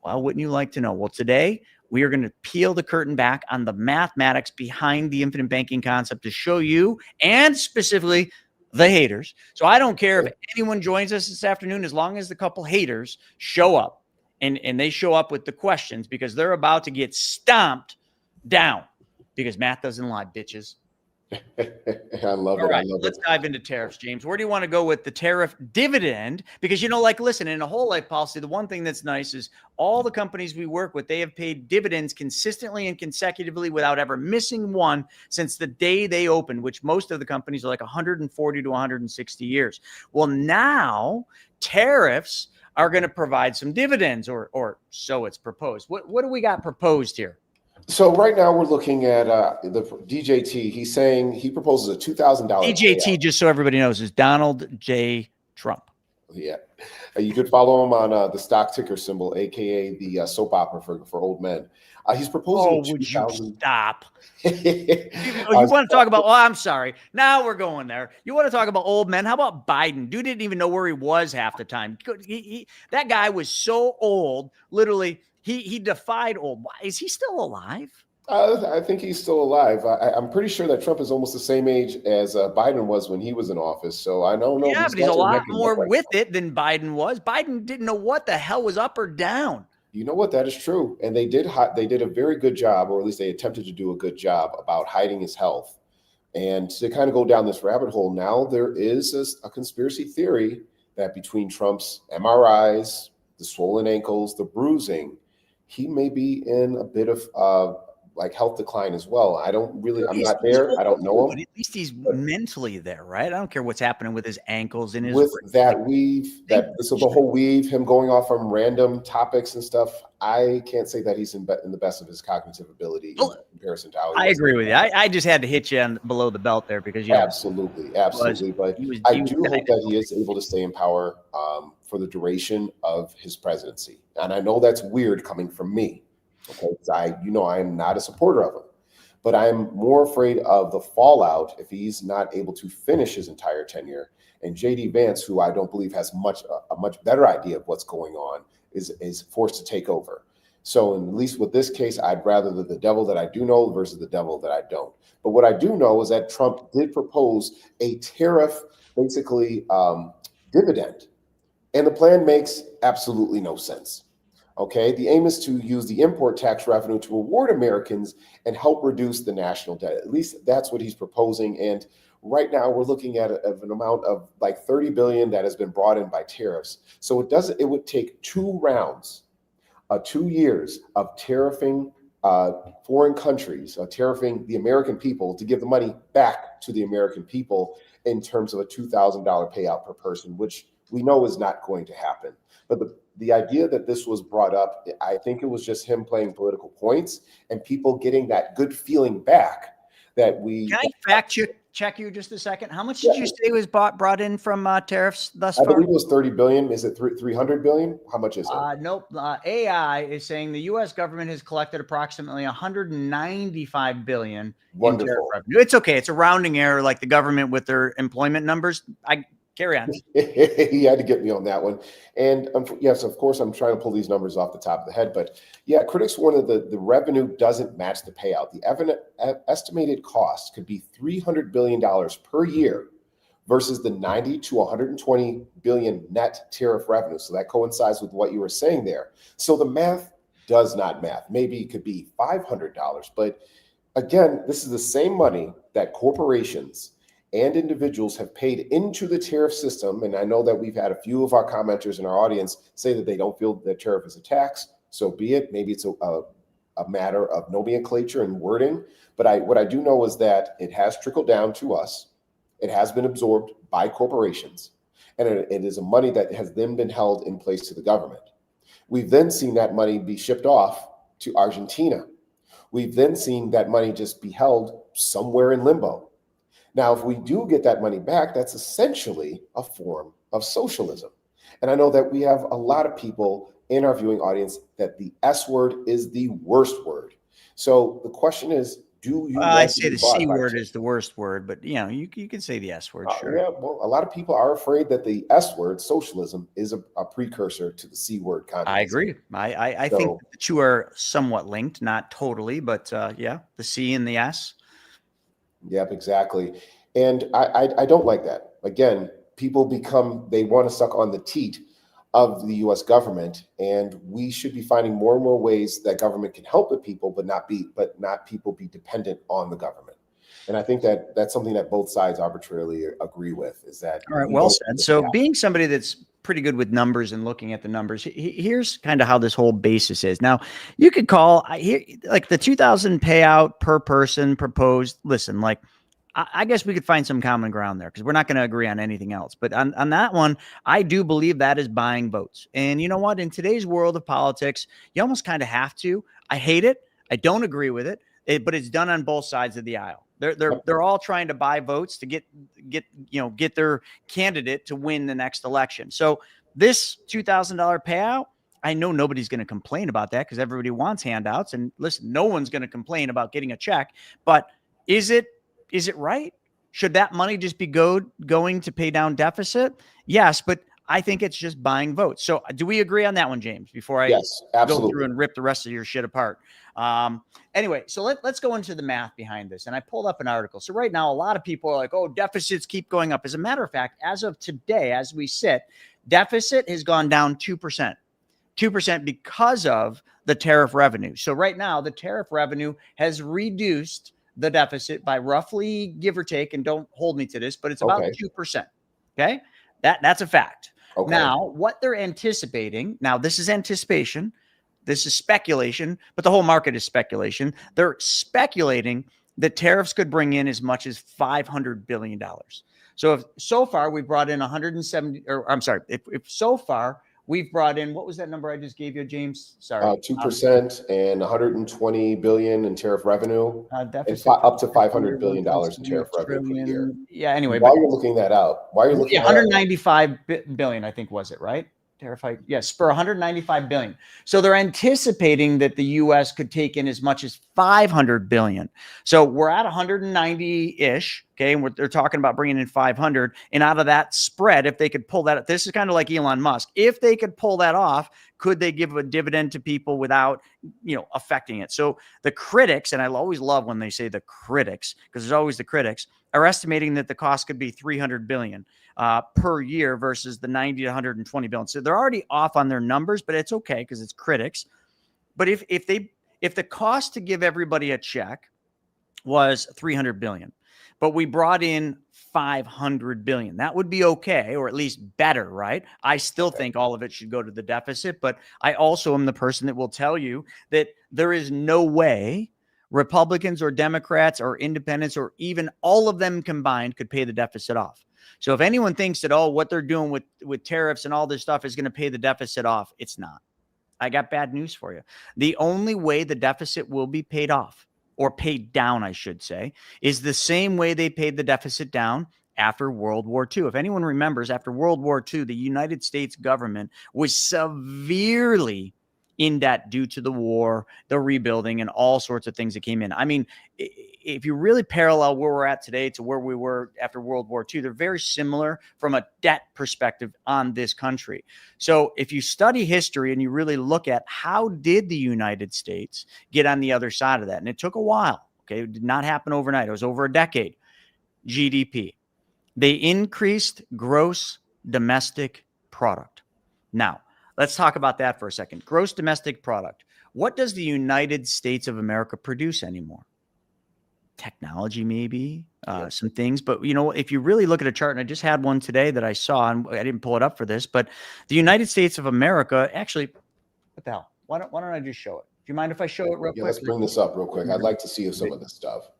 Well, wouldn't you like to know? Well, today we are going to peel the curtain back on the mathematics behind the infinite banking concept to show you, and specifically the haters. So I don't care if anyone joins us this afternoon, as long as the couple haters show up and they show up with the questions, because they're about to get stomped down, because math doesn't lie, bitches. I love it. All right, I love let's it. dive into tariffs, James. Where do you want to go with the tariff dividend? Because, listen, in a whole life policy, the one thing that's nice is all the companies we work with, they have paid dividends consistently and consecutively without ever missing one since the day they opened, which most of the companies are like 140 to 160 years. Well, now tariffs are going to provide some dividends, or so it's proposed. What do we got proposed here? So right now we're looking at the DJT. He's saying he proposes a $2,000 DJT, payout. just so everybody knows, is Donald J. Trump. Yeah. You could follow him on the stock ticker symbol, aka the soap opera for old men. He's proposing. Oh, would you stop? You You want to talk about? Oh, I'm sorry. Now we're going there. You want to talk about old men? How about Biden? Dude didn't even know where he was half the time. That guy was so old. Literally, he defied old. Is he still alive? I think he's still alive. I'm pretty sure that Trump is almost the same age as Biden was when he was in office. So I don't know. Yeah, but he's a lot more with it than Biden was. Biden didn't know what the hell was up or down. You know what? That is true. And they did a very good job, or at least they attempted to do a good job about hiding his health. And to kind of go down this rabbit hole, now there is a conspiracy theory that between Trump's MRIs, the swollen ankles, the bruising, he may be in a bit of like health decline as well. I'm not there. I don't know him. But at least he's mentally there, right? I don't care what's happening with his ankles and his with that weave, so the whole weave, him going off on random topics and stuff. I can't say that he's in the best of his cognitive ability in comparison to how I agree with you. I just had to hit you below the belt there because absolutely. But I do hope that he is able to stay in power for the duration of his presidency. And I know that's weird coming from me. Okay, I am not a supporter of him, but I'm more afraid of the fallout if he's not able to finish his entire tenure. And J.D. Vance, who I don't believe has a much better idea of what's going on, is forced to take over. So at least with this case, I'd rather the devil that I do know versus the devil that I don't. But what I do know is that Trump did propose a tariff, basically dividend, and the plan makes absolutely no sense. Okay, the aim is to use the import tax revenue to reward Americans and help reduce the national debt. At least that's what he's proposing. And right now we're looking at an amount of like $30 billion that has been brought in by tariffs. So it would take 2 rounds, 2 years of tariffing foreign countries, tariffing the American people to give the money back to the American people in terms of a $2,000 payout per person, which we know is not going to happen. But the idea that this was brought up, I think it was just him playing political points and people getting that good feeling back that we. Can I fact check you just a second? How much did you say was brought in from tariffs thus far? I believe it was 30 billion. Is it 300 billion? How much is it? Nope. AI is saying the U.S. government has collected approximately 195 billion in tariff revenue. It's okay. It's a rounding error, like the government with their employment numbers. Carry on. He had to get me on that one. And yes, of course, I'm trying to pull these numbers off the top of the head. But yeah, critics warn that the revenue doesn't match the payout. The estimated cost could be $300 billion per year versus the 90 to 120 billion net tariff revenue. So that coincides with what you were saying there. So the math does not math. Maybe it could be $500. But again, this is the same money that corporations and individuals have paid into the tariff system. And I know that we've had a few of our commenters in our audience say that they don't feel that tariff is a tax. So be it. Maybe it's a matter of nomenclature and wording. But what I do know is that it has trickled down to us. It has been absorbed by corporations. And it is a money that has then been held in place to the government. We've then seen that money be shipped off to Argentina. We've then seen that money just be held somewhere in limbo. Now, if we do get that money back, that's essentially a form of socialism. And I know that we have a lot of people in our viewing audience that the S word is the worst word. So the question is, do you? I say the C word is the worst word, but you can say the S word, sure. Yeah, well, a lot of people are afraid that the S word, socialism, is a precursor to the C word. I agree. I think the two are somewhat linked, not totally, but the C and the S. Yep, exactly. And I don't like that. Again, people they want to suck on the teat of the U.S. government, and we should be finding more and more ways that government can help the people, but not people be dependent on the government. And I think that that's something that both sides arbitrarily agree with. Is that all right? Well said. So, being somebody that's pretty good with numbers and looking at the numbers, here's kind of how this whole basis is. Now, you could call like the 2,000 payout per person proposed. Listen, like, I guess we could find some common ground there because we're not going to agree on anything else. But on that one, I do believe that is buying votes. And you know what? In today's world of politics, you almost kind of have to. I hate it. I don't agree with it. But it's done on both sides of the aisle. They're all trying to buy votes to get their candidate to win the next election. So this $2,000 payout, I know nobody's going to complain about that because everybody wants handouts. And listen, no one's going to complain about getting a check. But is it right? Should that money just be going to pay down deficit? Yes, but I think it's just buying votes. So do we agree on that one, James, before I go through and rip the rest of your shit apart? Anyway, so let's go into the math behind this. And I pulled up an article. So right now, a lot of people are like, oh, deficits keep going up. As a matter of fact, as of today, as we sit, deficit has gone down 2%. 2% because of the tariff revenue. So right now, the tariff revenue has reduced the deficit by roughly, give or take, and don't hold me to this, but it's about 2%. Okay. That's a fact. Okay. Now, what they're anticipating, now this is anticipation, this is speculation, but the whole market is speculation. They're speculating that tariffs could bring in as much as $500 billion. So if so far we've brought in 170, or I'm sorry, if so far we've brought in, what was that number I just gave you, James? Sorry. 2% and 120 billion in tariff revenue, deficit and up to $500 billion in tariff revenue per year. Yeah. Anyway, while you're looking that out, why are you looking? 195 billion, I think, was it, right? Terrified. Yes, for 195 billion. So they're anticipating that the U.S. could take in as much as 500 billion. So we're at 190-ish. Okay, and they're talking about bringing in 500. And out of that spread, if they could pull that, this is kind of like Elon Musk. If they could pull that off, could they give a dividend to people without, affecting it? So the critics, and I always love when they say the critics, because there's always the critics, are estimating that the cost could be 300 billion per year versus the 90 to 120 billion. So they're already off on their numbers, but it's okay because it's critics. But if the cost to give everybody a check was 300 billion, but we brought in 500 billion, that would be okay, or at least better, right? I still think all of it should go to the deficit, but I also am the person that will tell you that there is no way Republicans or Democrats or independents or even all of them combined could pay the deficit off. So if anyone thinks that, what they're doing with tariffs and all this stuff is going to pay the deficit off, it's not. I got bad news for you. The only way the deficit will be paid off, or paid down, I should say, is the same way they paid the deficit down after World War II. If anyone remembers, after World War II, the United States government was severely in debt due to the war, the rebuilding, and all sorts of things that came in. I mean, if you really parallel where we're at today to where we were after World War II, they're very similar from a debt perspective on this country. So if you study history and you really look at how did the United States get on the other side of that, and it took a while, okay? It did not happen overnight. It was over a decade. GDP. They increased gross domestic product. Now, let's talk about that for a second. Gross domestic product. What does the United States of America produce anymore? Technology, maybe, some things. But, if you really look at a chart, and I just had one today that I saw, and I didn't pull it up for this, but the United States of America, actually, what the hell? Why don't I just show it? Do you mind if I show it real quick? Let's bring this up real quick. I'd like to see some of this stuff.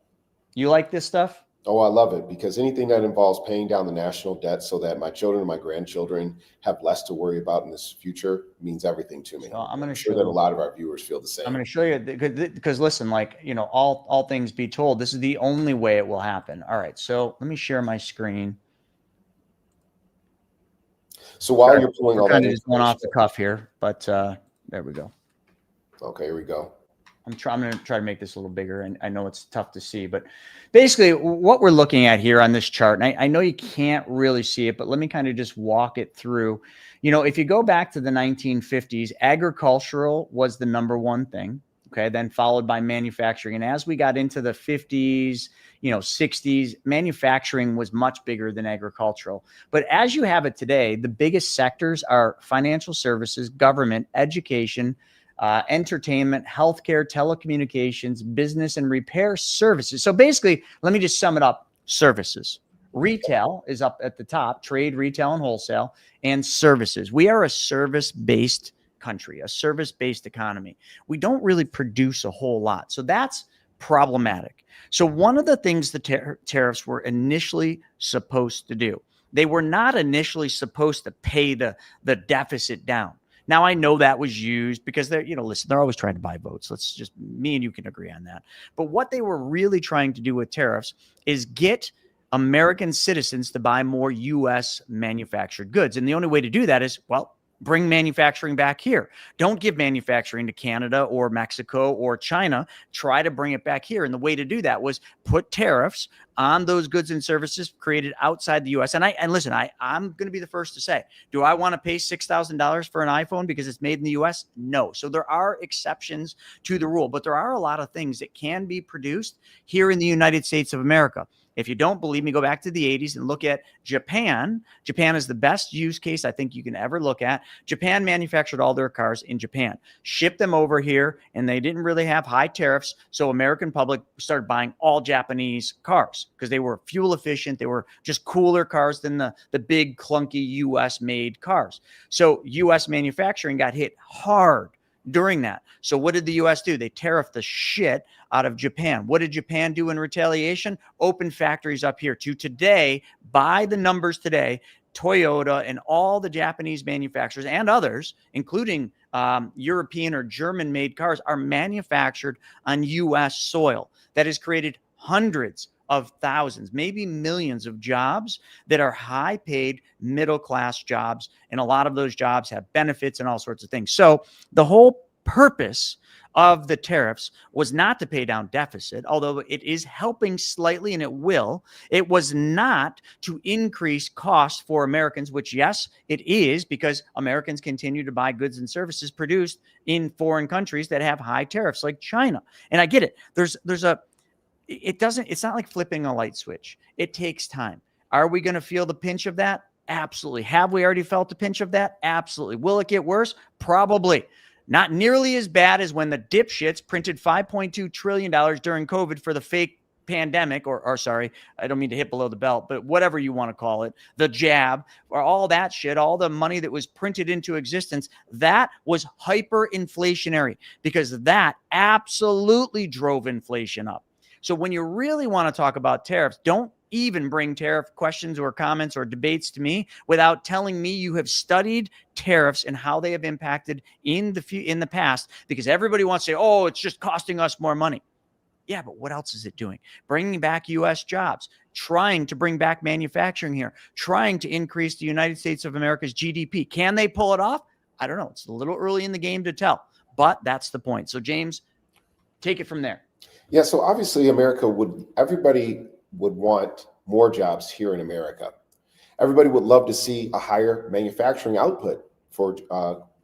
You like this stuff? Oh, I love it, because anything that involves paying down the national debt so that my children and my grandchildren have less to worry about in this future means everything to me. So I'm going to sure that a lot of our viewers feel the same. I'm going to show you because listen, all things be told, this is the only way it will happen. All right, so let me share my screen. So while you're pulling all that, kind of just going off the cuff here, but there we go. Okay, here we go. I'm going to try to make this a little bigger, and I know it's tough to see, but basically what we're looking at here on this chart, and I know you can't really see it, but let me kind of just walk it through. If you go back to the 1950s, agricultural was the number one thing, okay, then followed by manufacturing. And as we got into the 50s, 60s, manufacturing was much bigger than agricultural. But as you have it today, the biggest sectors are financial services, government, education, entertainment, healthcare, telecommunications, business, and repair services. So basically, let me just sum it up. Services. Retail is up at the top, trade, retail, and wholesale, and services. We are a service-based country, a service-based economy. We don't really produce a whole lot. So that's problematic. So one of the things the tariffs were initially supposed to do, they were not initially supposed to pay the deficit down. Now, I know that was used because they're always trying to buy votes. Me and you can agree on that. But what they were really trying to do with tariffs is get American citizens to buy more U.S. manufactured goods. And the only way to do that is, bring manufacturing back here. Don't give manufacturing to Canada or Mexico or China. Try to bring it back here. And the way to do that was put tariffs on those goods and services created outside the U.S. And listen, I'm going to be the first to say, do I want to pay $6,000 for an iPhone because it's made in the U.S.? No. So there are exceptions to the rule, but there are a lot of things that can be produced here in the United States of America. If you don't believe me, go back to the 80s and look at Japan. Japan is the best use case I think you can ever look at. Japan manufactured all their cars in Japan, shipped them over here, and they didn't really have high tariffs. So American public started buying all Japanese cars because they were fuel efficient. They were just cooler cars than the big clunky US made cars. So US manufacturing got hit hard during that. So what did the US do? They tariffed the shit out of Japan. What did Japan do in retaliation? Open factories up here. To today, by the numbers today, Toyota and all the Japanese manufacturers and others, including European or German made cars, are manufactured on US soil. That has created hundreds of thousands, maybe millions of jobs that are high paid middle class jobs. And a lot of those jobs have benefits and all sorts of things. So the whole purpose of the tariffs was not to pay down deficit, although it is helping slightly and it will. It was not to increase costs for Americans, which yes, it is, because Americans continue to buy goods and services produced in foreign countries that have high tariffs like China. And I get it. It's not like flipping a light switch. It takes time. Are we going to feel the pinch of that? Absolutely. Have we already felt the pinch of that? Absolutely. Will it get worse? Probably. Not nearly as bad as when the dipshits printed $5.2 trillion during COVID for the fake pandemic, or sorry, I don't mean to hit below the belt, but whatever you want to call it, the jab, or all that shit, all the money that was printed into existence, that was hyperinflationary because that absolutely drove inflation up. So when you really want to talk about tariffs, don't even bring tariff questions or comments or debates to me without telling me you have studied tariffs and how they have impacted in the past, because everybody wants to say, oh, it's just costing us more money. Yeah, but what else is it doing? Bringing back U.S. jobs, trying to bring back manufacturing here, trying to increase the United States of America's GDP. Can they pull it off? I don't know. It's a little early in the game to tell, but that's the point. So James, take it from there. Yeah, so obviously everybody would want more jobs here in America. Everybody would love to see a higher manufacturing output for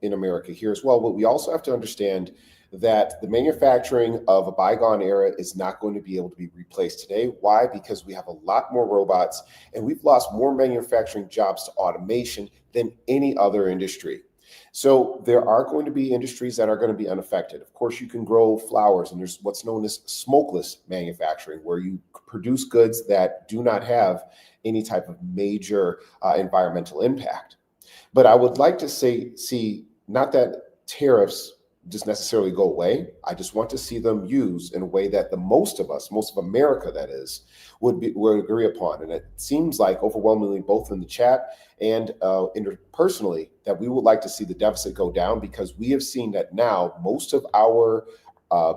in America here as well. But we also have to understand that the manufacturing of a bygone era is not going to be able to be replaced today. Why? Because we have a lot more robots and we've lost more manufacturing jobs to automation than any other industry. So there are going to be industries that are going to be unaffected. Of course, you can grow flowers, and there's what's known as smokeless manufacturing, where you produce goods that do not have any type of major environmental impact. But I would like to see not that tariffs just necessarily go away. I just want to see them used in a way that most of America, that is, would agree upon. And it seems like overwhelmingly, both in the chat and interpersonally, that we would like to see the deficit go down, because we have seen that now most of our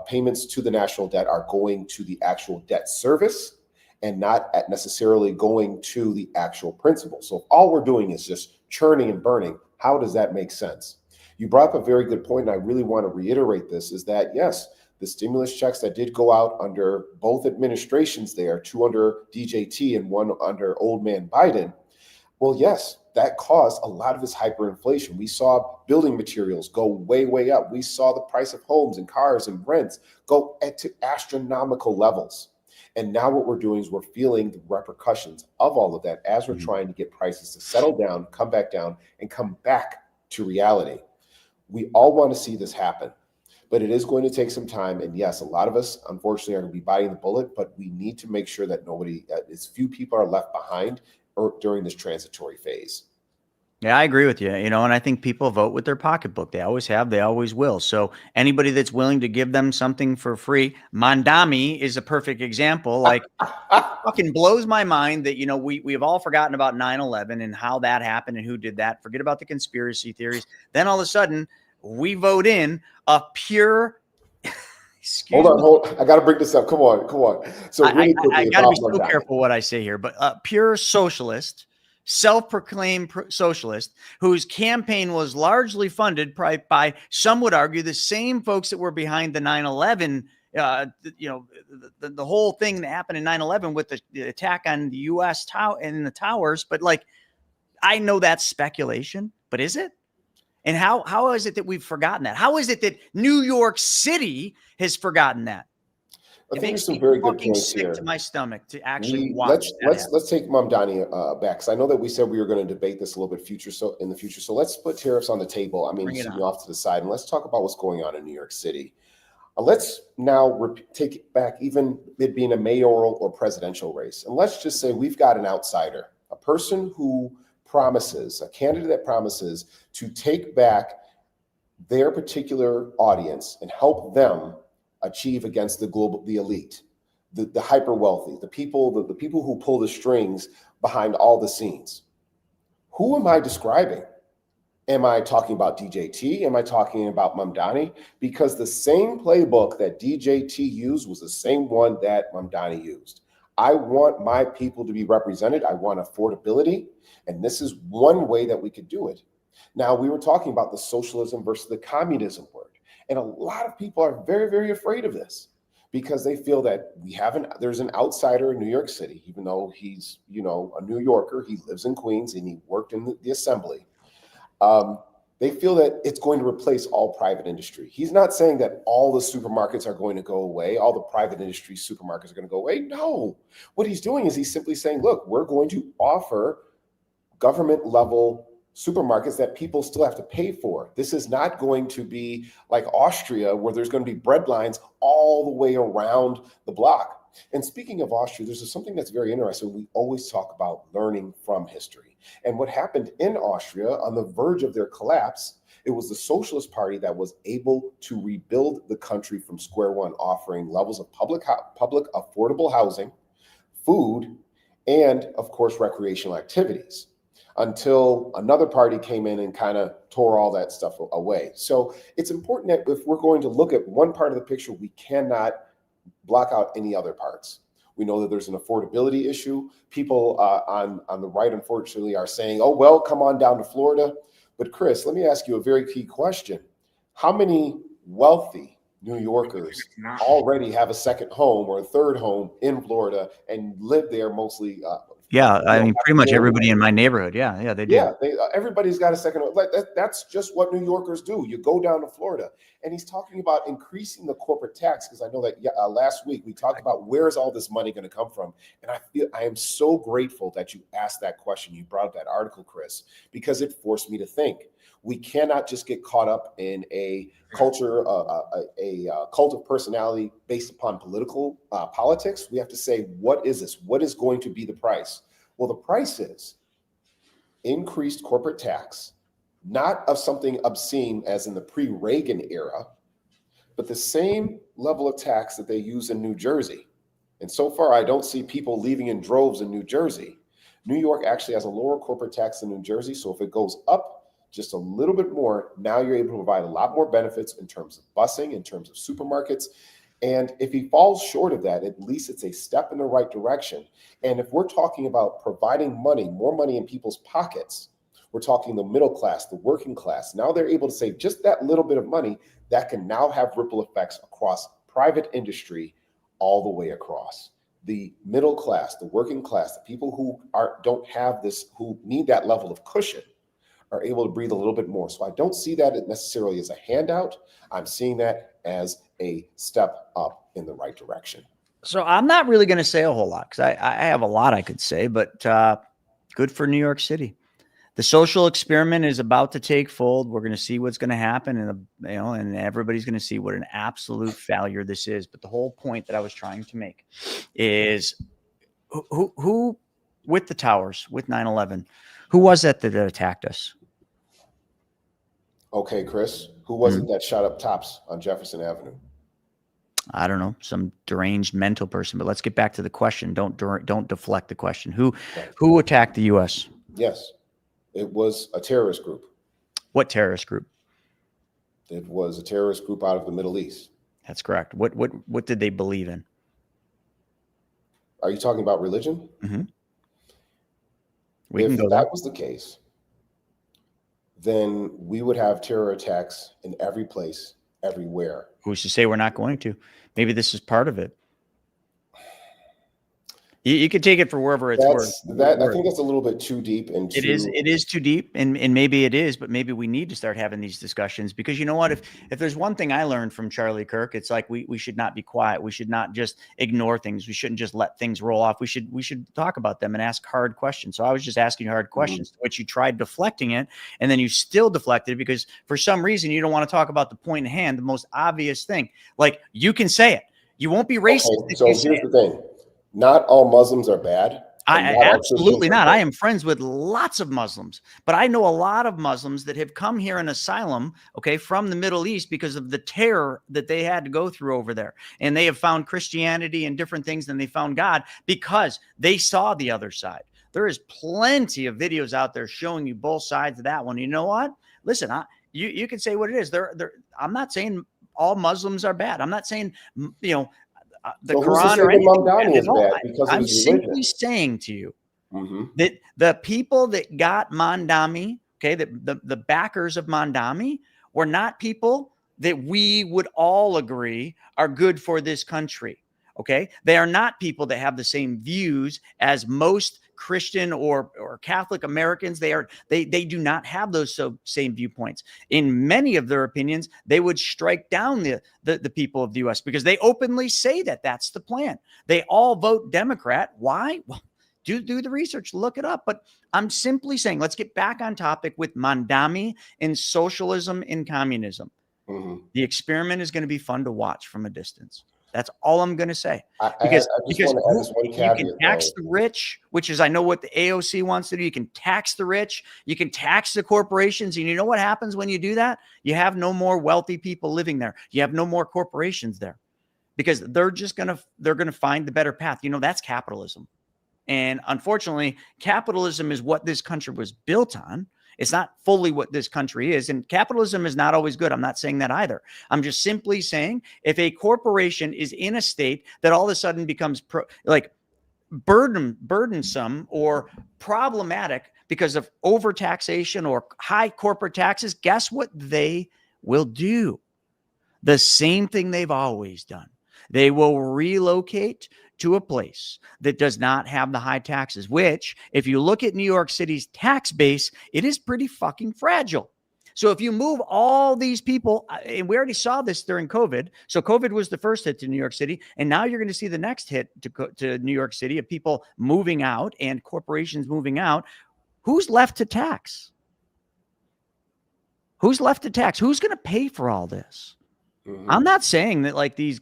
payments to the national debt are going to the actual debt service and not necessarily going to the actual principal. So if all we're doing is just churning and burning, how does that make sense? You brought up a very good point, and I really want to reiterate this, is that yes, the stimulus checks that did go out under both administrations there, 2 under DJT and 1 under old man Biden, well, yes, that caused a lot of this hyperinflation. We saw building materials go way, way up. We saw the price of homes and cars and rents go to astronomical levels. And now what we're doing is we're feeling the repercussions of all of that as we're trying to get prices to settle down, come back down, and come back to reality. We all want to see this happen, but it is going to take some time. And yes, a lot of us, unfortunately, are going to be biting the bullet, but we need to make sure that as few people are left behind during this transitory phase. Yeah, I agree with you. And I think people vote with their pocketbook. They always have, they always will. So anybody that's willing to give them something for free, Mandami is a perfect example. Like, fucking blows my mind that, we have all forgotten about 9/11 and how that happened and who did that. Forget about the conspiracy theories. Then all of a sudden we vote in a pure Hold on. I got to bring this up. Come on. So really I got to be so careful what I say here, but pure socialist, self-proclaimed socialist, whose campaign was largely funded by, some would argue, the same folks that were behind the 9/11, the whole thing that happened in 9/11 with the attack on the U.S. and the towers. But I know that's speculation, but is it? And how is it that we've forgotten that? How is it that New York City has forgotten that? I It think makes there's some me very good fucking points sick here. to my stomach to actually We watch that happen. let's take Mamdani back, because I know that we said we were going to debate this a little bit in the future. So let's put tariffs on the table. I mean, Bring it excuse on. me, off to the side, and let's talk about what's going on in New York City. Let's now take it back, even it being a mayoral or presidential race, and let's just say we've got an outsider, a person who promises, a candidate that promises to take back their particular audience and help them achieve against the elite, the hyper wealthy, the people who pull the strings behind all the scenes. Who am I describing? Am I talking about DJT? Am I talking about Mamdani? Because the same playbook that DJT used was the same one that Mamdani used. I want my people to be represented. I want affordability. And this is one way that we could do it. Now, we were talking about the socialism versus the communism word. And a lot of people are very, very afraid of this because they feel that there's an outsider in New York City, even though he's, a New Yorker. He lives in Queens and he worked in the assembly. They feel that it's going to replace all private industry. He's not saying that all the supermarkets are going to go away, all the private industry supermarkets are going to go away. No, what he's doing is he's simply saying, look, we're going to offer government level supermarkets that people still have to pay for. This is not going to be like Austria, where there's going to be bread lines all the way around the block. And speaking of Austria, there's something that's very interesting. We always talk about learning from history. And what happened in Austria on the verge of their collapse, it was the Socialist Party that was able to rebuild the country from square one, offering levels of public affordable housing, food, and of course, recreational activities, until another party came in and kind of tore all that stuff away. So it's important that if we're going to look at one part of the picture, we cannot block out any other parts. We know that there's an affordability issue. People on the right, unfortunately, are saying, oh, well, come on down to Florida. But Chris, let me ask you a very key question. How many wealthy New Yorkers already have a second home or a third home in Florida and live there mostly? Yeah, I mean, pretty much everybody in my neighborhood. Yeah, they do. Yeah, everybody's got a second home. That's just what New Yorkers do. You go down to Florida. And he's talking about increasing the corporate tax, because I know that last week we talked about where's all this money going to come from. And I am so grateful that you asked that question. You brought up that article, Chris, because it forced me to think. We cannot just get caught up in a culture, a cult of personality based upon politics. We have to say, what is this? What is going to be the price? Well, the price is increased corporate tax, not of something obscene as in the pre-Reagan era, but the same level of tax that they use in New Jersey. And so far, I don't see people leaving in droves in New Jersey. New York actually has a lower corporate tax than New Jersey. So if it goes up just a little bit more, now you're able to provide a lot more benefits in terms of busing, in terms of supermarkets. And if he falls short of that, at least it's a step in the right direction. And if we're talking about providing money, more money in people's pockets, we're talking the middle class, the working class. Now they're able to save just that little bit of money that can now have ripple effects across private industry all the way across. The middle class, the working class, the people who don't have this, who need that level of cushion, are able to breathe a little bit more. So I don't see that necessarily as a handout. I'm seeing that as a step up in the right direction. So I'm not really going to say a whole lot, because I have a lot I could say, but good for New York City. The social experiment is about to take fold. We're going to see what's going to happen, and and everybody's going to see what an absolute failure this is. But the whole point that I was trying to make is who with the towers, with 9/11, who was that attacked us? Okay, Chris, who was it that shot up tops on Jefferson Avenue? I don't know, some deranged mental person. But let's get back to the question. Don't deflect the question. Who attacked the U.S.? Yes, it was a terrorist group. What terrorist group? It was a terrorist group out of the Middle East. That's correct. What did they believe in? Are you talking about religion? Mm-hmm. If that was the case, then we would have terror attacks in every place, everywhere. Who's to say we're not going to? Maybe this is part of it. You could take it for wherever it's worth. I think that's a little bit too deep and It is too deep, and maybe it is, but maybe we need to start having these discussions, because you know what? If there's one thing I learned from Charlie Kirk, it's like we should not be quiet. We should not just ignore things. We shouldn't just let things roll off. We should talk about them and ask hard questions. So I was just asking hard questions, which you tried deflecting it, and then you still deflected it because for some reason you don't want to talk about the point in hand, the most obvious thing. Like, you can say it. You won't be racist. Okay, so here's the thing. Not all Muslims are bad. Absolutely not. I am friends with lots of Muslims, but I know a lot of Muslims that have come here in asylum, okay, from the Middle East because of the terror that they had to go through over there. And they have found Christianity and different things than they found God because they saw the other side. There is plenty of videos out there showing you both sides of that one. You know what? Listen, you can say what it is. I'm not saying all Muslims are bad. I'm not saying, the Quran or anything. Is bad because I'm simply saying to you that the people that got Mandami, okay, the backers of Mandami were not people that we would all agree are good for this country. Okay, they are not people that have the same views as most Christian or Catholic Americans. They do not have those same viewpoints. In many of their opinions, they would strike down the people of the U.S. because they openly say that that's the plan. They all vote Democrat. Why? Well, do the research, look it up. But I'm simply saying, let's get back on topic with Mandami and socialism and communism. The experiment is going to be fun to watch from a distance. That's all I'm going to say. Because you can tax the rich, which is, I know what the AOC wants to do. You can tax the rich. You can tax the corporations. And you know what happens when you do that? You have no more wealthy people living there. You have no more corporations there because they're going to find the better path. That's capitalism. And unfortunately, capitalism is what this country was built on. It's not fully what this country is. And capitalism is not always good. I'm not saying that either. I'm just simply saying if a corporation is in a state that all of a sudden becomes burdensome or problematic because of overtaxation or high corporate taxes, guess what they will do? The same thing they've always done. They will relocate to a place that does not have the high taxes, which, if you look at New York City's tax base, it is pretty fucking fragile. So if you move all these people, and we already saw this during COVID. So COVID was the first hit to New York City. And now you're going to see the next hit to New York City of people moving out and corporations moving out. Who's left to tax? Who's left to tax? Who's going to pay for all this? I'm not saying that like these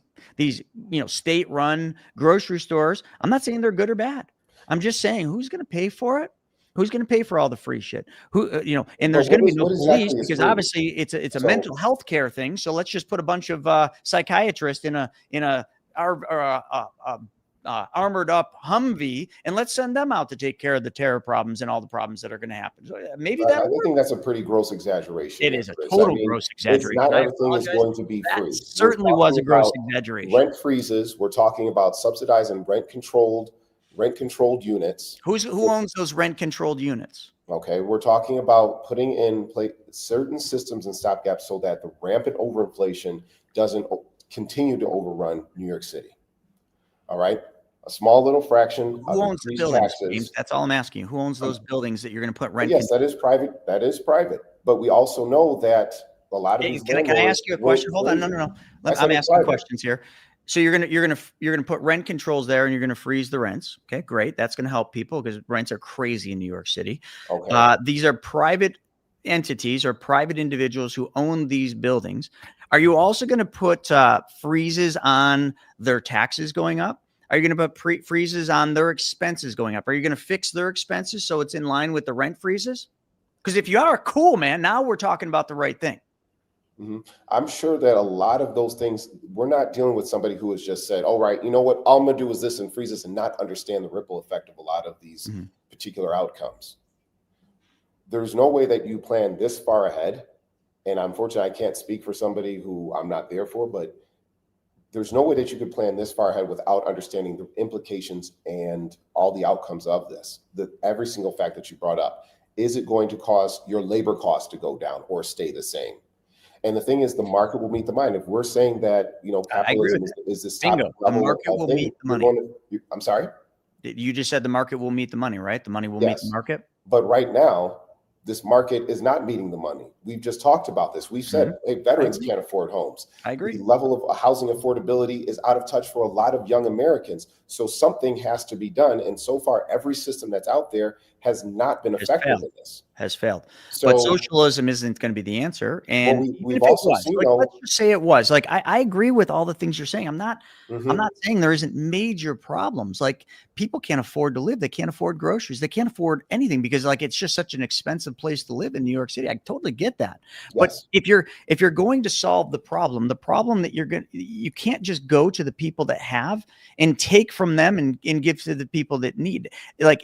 state-run grocery stores, I'm not saying they're good or bad. I'm just saying, who's going to pay for it? Who's going to pay for all the free shit? And there's going to be no police because obviously it's a mental health care thing. So let's just put a bunch of psychiatrists in a armored up Humvee and let's send them out to take care of the terror problems and all the problems that are going to happen. So maybe I think that's a pretty gross exaggeration. It is a total gross exaggeration. Not everything is going to be free. Certainly was a gross exaggeration. Rent freezes. We're talking about subsidizing rent controlled units. Who owns those rent controlled units? Okay, we're talking about putting in place certain systems and stopgaps so that the rampant overinflation doesn't continue to overrun New York City. All right. A small little fraction. Who owns the buildings, James? That's all I'm asking you. Who owns those buildings that you're going to put rent? Yes, that is private. That is private. But we also know that a lot of these. Can I ask you a question? Hold on. No. I'm asking questions here. So you're gonna put rent controls there, and you're gonna freeze the rents. Okay, great. That's gonna help people because rents are crazy in New York City. Okay. These are private entities or private individuals who own these buildings. Are you also going to put freezes on their taxes going up? Are you going to put freezes on their expenses going up? Are you going to fix their expenses so it's in line with the rent freezes? Because if you are, cool, man, now we're talking about the right thing. I'm sure that a lot of those things, we're not dealing with somebody who has just said, all right, you know what, all I'm going to do is this and freeze this and not understand the ripple effect of a lot of these particular outcomes. There's no way that you plan this far ahead. And unfortunately, I can't speak for somebody who I'm not there for, but there's no way that you could plan this far ahead without understanding the implications and all the outcomes of this. Every single fact that you brought up. Is it going to cause your labor costs to go down or stay the same? And the thing is, the market will meet the mind. If we're saying that, capitalism is this top level, the market will meet the money. I'm sorry? You just said the market will meet the money, right? The money will meet the market. But right now, this market is not meeting the money. We've just talked about this. We've said, hey, veterans can't afford homes. I agree. The level of housing affordability is out of touch for a lot of young Americans. So something has to be done. And so far, every system that's out there has not been effective in this. Has failed. So, but socialism isn't going to be the answer. And we've also seen, let's just say it was. Like, I agree with all the things you're saying. I'm not saying there isn't major problems. Like, people can't afford to live. They can't afford groceries. They can't afford anything because, like, it's just such an expensive place to live in New York City. I totally get that. Yes. But if you're going to solve the problem that you can't just go to the people that have and take from them and give to the people that need. Like,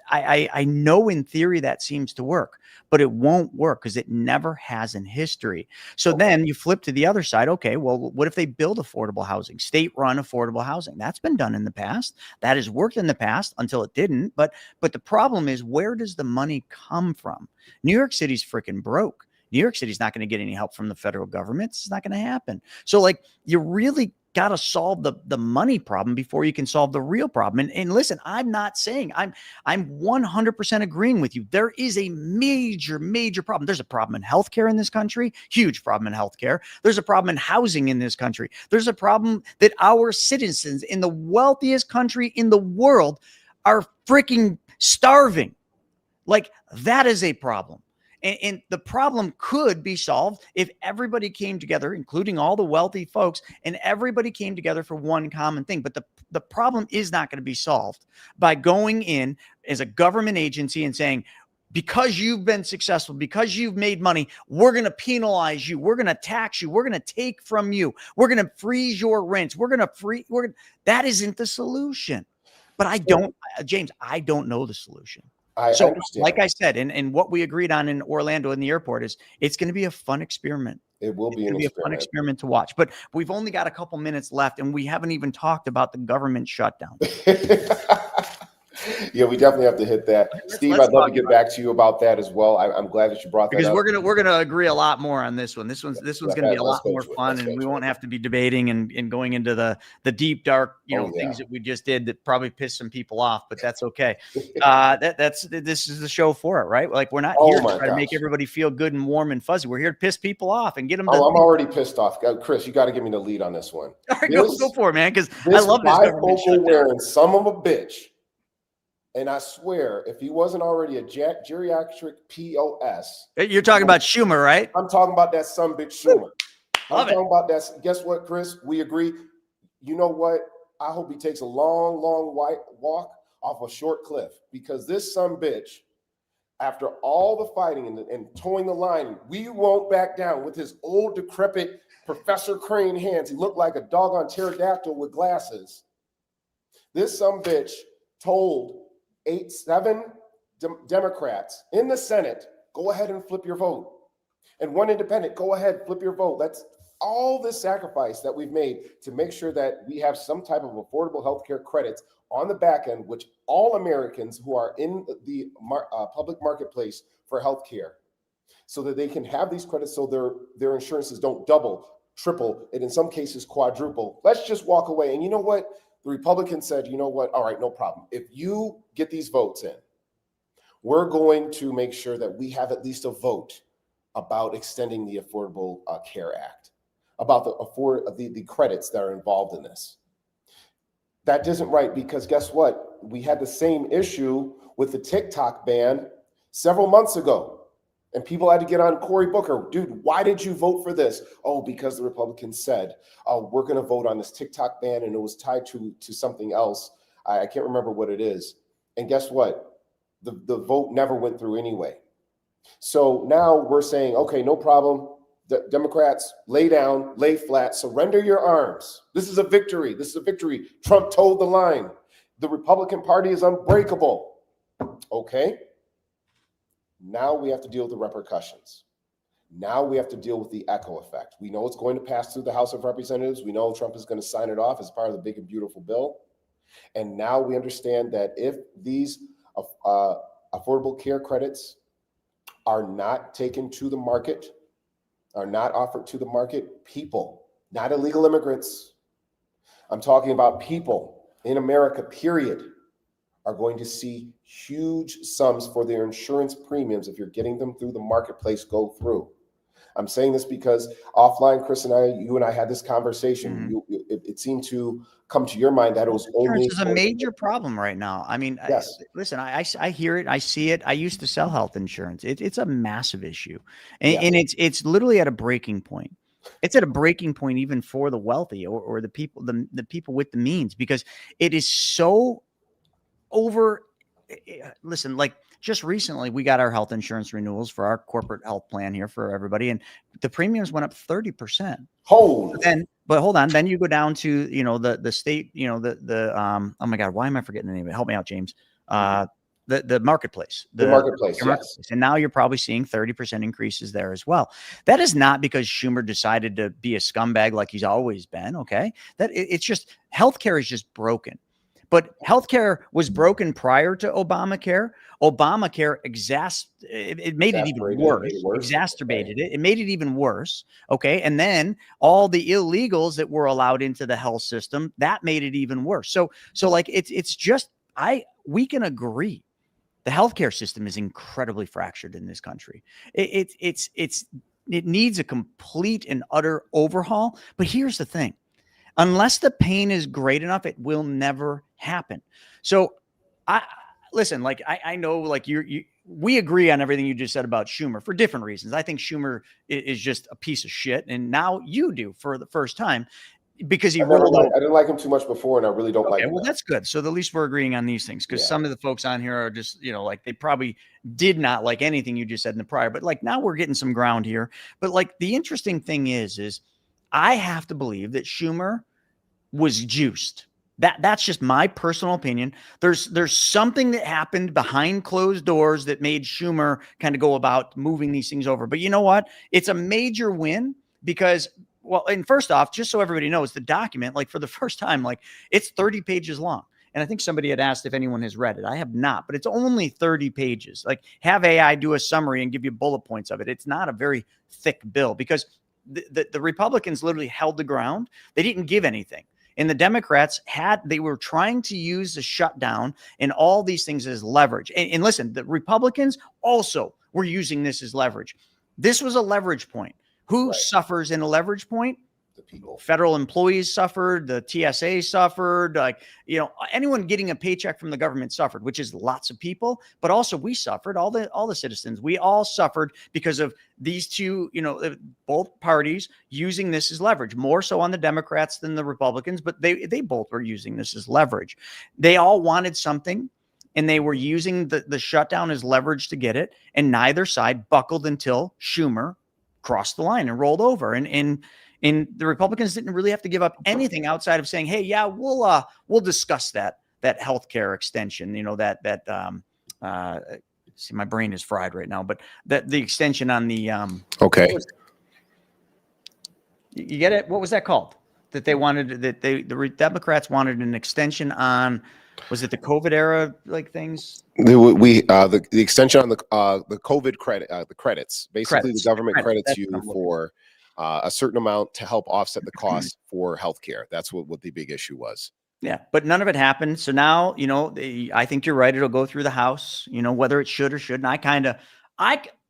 I know in theory that seems to work, but it won't work because it never has in history. So then you flip to the other side. Okay, well, what if they build affordable housing, state-run affordable housing? That's been done in the past. That has worked in the past until it didn't. But the problem is, where does the money come from? New York City's freaking broke. New York City's not going to get any help from the federal government. It's not going to happen. So, like, you really got to solve the money problem before you can solve the real problem. And listen, I'm not saying I'm 100% agreeing with you. There is a major problem. There's a problem in healthcare in this country, huge problem in healthcare. There's a problem in housing in this country. There's a problem that our citizens in the wealthiest country in the world are freaking starving. Like, that is a problem. And the problem could be solved if everybody came together, including all the wealthy folks, and everybody came together for one common thing. But the problem is not going to be solved by going in as a government agency and saying, because you've been successful, because you've made money, we're going to penalize you. We're going to tax you. We're going to take from you. We're going to freeze your rents. That isn't the solution. But James, I don't know the solution. I understand. Like I said, and what we agreed on in Orlando in the airport is it's going to be a fun experiment. It will be a fun experiment to watch. But we've only got a couple minutes left, and we haven't even talked about the government shutdown. Yeah, we definitely have to hit that. Steve, I'd love to get back to you about that as well. I'm glad that you brought that up. Because we're gonna agree a lot more on this one. This one's gonna be a lot more fun, and we won't have to be debating and going into the deep dark things that we just did that probably pissed some people off, but that's okay. This is the show for it, right? Like, we're not here to try to make everybody feel good and warm and fuzzy. We're here to piss people off and get them. I'm already pissed off. Chris, you got to give me the lead on this one. All right, go for it, man. Because I love this government shutdown. Wearing son of a bitch. And I swear, if he wasn't already a geriatric POS. You're talking about Schumer, right? I'm talking about that son bitch Schumer. I'm talking about that. Guess what, Chris? We agree. You know what? I hope he takes a long walk off a short cliff, because this son bitch, after all the fighting and towing the line, we won't back down, with his old decrepit Professor Crane hands. He looked like a doggone pterodactyl with glasses. This son bitch told 7 Democrats in the Senate, go ahead and flip your vote. And 1 independent, go ahead, flip your vote. That's all this sacrifice that we've made to make sure that we have some type of affordable healthcare credits on the back end, which all Americans who are in the public marketplace for healthcare, so that they can have these credits so their insurances don't double, triple, and in some cases quadruple. Let's just walk away. And you know what? The Republicans said, you know what? All right, no problem. If you get these votes in, we're going to make sure that we have at least a vote about extending the Affordable Care Act, about the credits that are involved in this. That isn't right, because guess what? We had the same issue with the TikTok ban several months ago. And people had to get on Cory Booker. Dude, why did you vote for this? Oh, because the Republicans said, we're going to vote on this TikTok ban, and it was tied to something else. I can't remember what it is. And guess what? The vote never went through anyway. So now we're saying, okay, no problem. The Democrats, lay down, lay flat, surrender your arms. This is a victory. This is a victory. Trump toed the line. The Republican Party is unbreakable. Okay. Now we have to deal with the repercussions. Now we have to deal with the echo effect. We know it's going to pass through the House of Representatives. We know Trump is going to sign it off as part of the big and beautiful bill. And now we understand that if these affordable care credits are not taken to the market, are not offered to the market, people, not illegal immigrants, I'm talking about people in America, period, are going to see huge sums for their insurance premiums if you're getting them through the marketplace go through. I'm saying this because offline, Chris and you and I had this conversation. It seemed to come to your mind that it was only. Insurance is a major problem right now. I mean, yes. Listen, I hear it. I see it. I used to sell health insurance. It's a massive issue. And, Yeah. and it's literally at a breaking point. It's at a breaking point even for the wealthy or the people, the people with the means, because it is so over. Listen, like just recently we got our health insurance renewals for our corporate health plan here for everybody, and the premiums went up 30%. Holy. But hold on, then you go down to, the state, oh my God, why am I forgetting the name of it? Help me out, James. The marketplace, the marketplace, yes. Marketplace. And now you're probably seeing 30% increases there as well. That is not because Schumer decided to be a scumbag like he's always been. Okay. It's just healthcare is just broken. But healthcare was broken prior to Obamacare. Obamacare it made it even worse. Exacerbated it. It made it even worse. Okay. And then all the illegals that were allowed into the health system, that made it even worse. So like it's just we can agree the healthcare system is incredibly fractured in this country. It needs a complete and utter overhaul. But here's the thing. Unless the pain is great enough, it will never happen. So I know like we agree on everything you just said about Schumer for different reasons. I think Schumer is just a piece of shit. And now you do for the first time because I didn't like him too much before, and I really don't like him. Well, that's good. So at least we're agreeing on these things, because some of the folks on here are just, like they probably did not like anything you just said in the prior, but like now we're getting some ground here. But like the interesting thing is I have to believe that Schumer was juiced. That's just my personal opinion. There's something that happened behind closed doors that made Schumer kind of go about moving these things over. But you know what? It's a major win because, well, and first off, just so everybody knows, the document, like for the first time, like it's 30 pages long. And I think somebody had asked if anyone has read it. I have not, but it's only 30 pages. Like have AI do a summary and give you bullet points of it. It's not a very thick bill because the Republicans literally held the ground. They didn't give anything. And the Democrats they were trying to use the shutdown and all these things as leverage. And listen, the Republicans also were using this as leverage. This was a leverage point. Who suffers in a leverage point? The people. Federal employees suffered, the TSA suffered, anyone getting a paycheck from the government suffered, which is lots of people, but also we suffered, all the citizens, we all suffered because of these two, both parties using this as leverage, more so on the Democrats than the Republicans, but they both were using this as leverage. They all wanted something and they were using the shutdown as leverage to get it. And neither side buckled until Schumer crossed the line and rolled over. And the Republicans didn't really have to give up anything outside of saying, "Hey, yeah, we'll discuss that healthcare extension." See, my brain is fried right now, but the extension on the okay, you get it? What was that called? That they wanted the Democrats wanted an extension on. Was it the COVID era like things? The extension on the COVID credit, the credits. Basically, the government credits you for a certain amount to help offset the cost for healthcare. That's what the big issue was. Yeah, but none of it happened. So now, I think you're right. It'll go through the House, whether it should or shouldn't.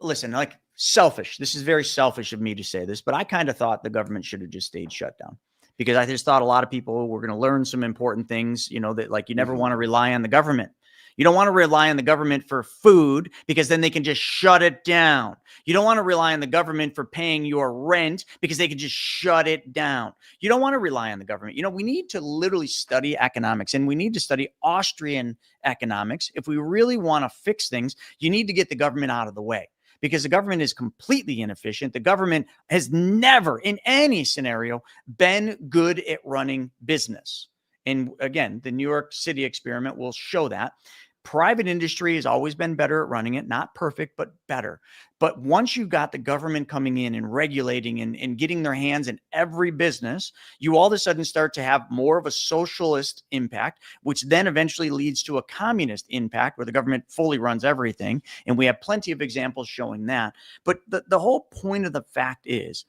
Listen, like selfish. This is very selfish of me to say this, but I kind of thought the government should have just stayed shut down. Because I just thought a lot of people were going to learn some important things, that like you never want to rely on the government. You don't want to rely on the government for food because then they can just shut it down. You don't want to rely on the government for paying your rent because they can just shut it down. You don't want to rely on the government. We need to literally study economics, and we need to study Austrian economics. If we really want to fix things, you need to get the government out of the way. Because the government is completely inefficient. The government has never, in any scenario, been good at running business. And again, the New York City experiment will show that. Private industry has always been better at running it, not perfect, but better. But once you've got the government coming in and regulating and getting their hands in every business, you all of a sudden start to have more of a socialist impact, which then eventually leads to a communist impact where the government fully runs everything. And we have plenty of examples showing that. But the whole point of the fact is,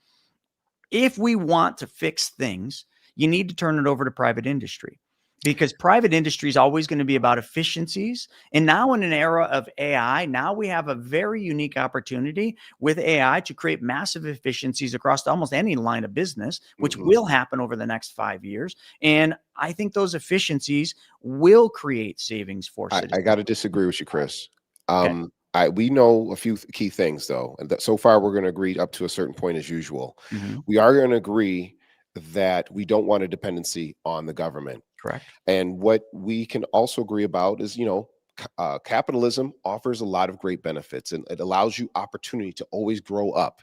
if we want to fix things, you need to turn it over to private industry. because private industry is always going to be about efficiencies. And now in an era of AI, now we have a very unique opportunity with AI to create massive efficiencies across almost any line of business, which will happen over the next 5 years. And I think those efficiencies will create savings for I citizens. got to disagree with you, Chris. Okay. We know a few key things, though. And so far, we're going to agree up to a certain point as usual. We are going to agree that we don't want a dependency on the government. Correct. And what we can also agree about is, capitalism offers a lot of great benefits, and it allows you opportunity to always grow up.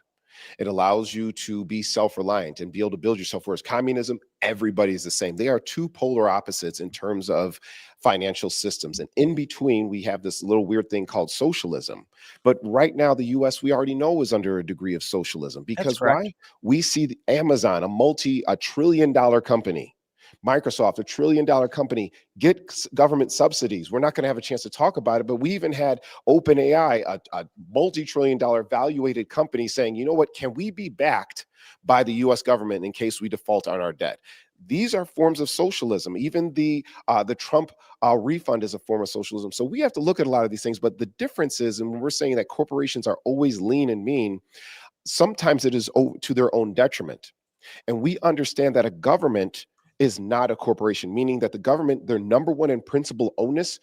It allows you to be self-reliant and be able to build yourself. Whereas communism, everybody is the same. They are two polar opposites in terms of financial systems. And in between, we have this little weird thing called socialism. But right now, the US, we already know, is under a degree of socialism. Because why? We see Amazon, a trillion-dollar company, Microsoft, $1 trillion company, get government subsidies. We're not going to have a chance to talk about it, but we even had OpenAI, a multi-trillion-dollar valuated company, saying, you know what, can we be backed by the US government in case we default on our debt? These are forms of socialism. Even the Trump refund is a form of socialism. So we have to look at a lot of these things. But the difference is, and when we're saying that corporations are always lean and mean, sometimes it is to their own detriment. And we understand that a government is not a corporation, meaning that the government, their number one and principal onus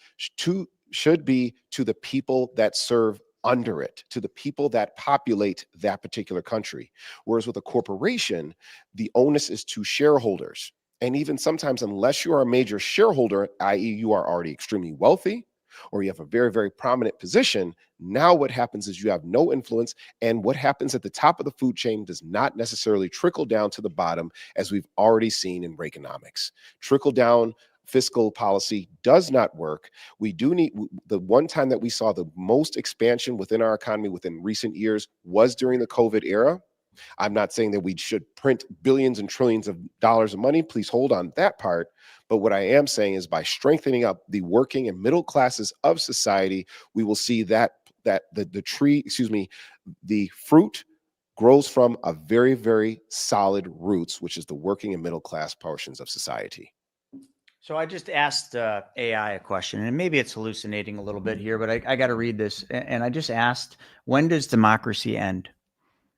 should be to the people that serve under it, to the people that populate that particular country. Whereas with a corporation, the onus is to shareholders. And even sometimes, unless you are a major shareholder, i.e. you are already extremely wealthy, or you have a very, very prominent position, now what happens is you have no influence, and what happens at the top of the food chain does not necessarily trickle down to the bottom, as we've already seen in Reaganomics. Trickle down fiscal policy does not work. We do need, the one time that we saw the most expansion within our economy within recent years was during the COVID era. I'm not saying that we should print billions and trillions of dollars of money. Please hold on that part. But what I am saying is, by strengthening up the working and middle classes of society, we will see that the fruit grows from a very, very solid roots, which is the working and middle class portions of society. So I just asked AI a question, and maybe it's hallucinating a little bit here, but I got to read this. And I just asked, when does democracy end?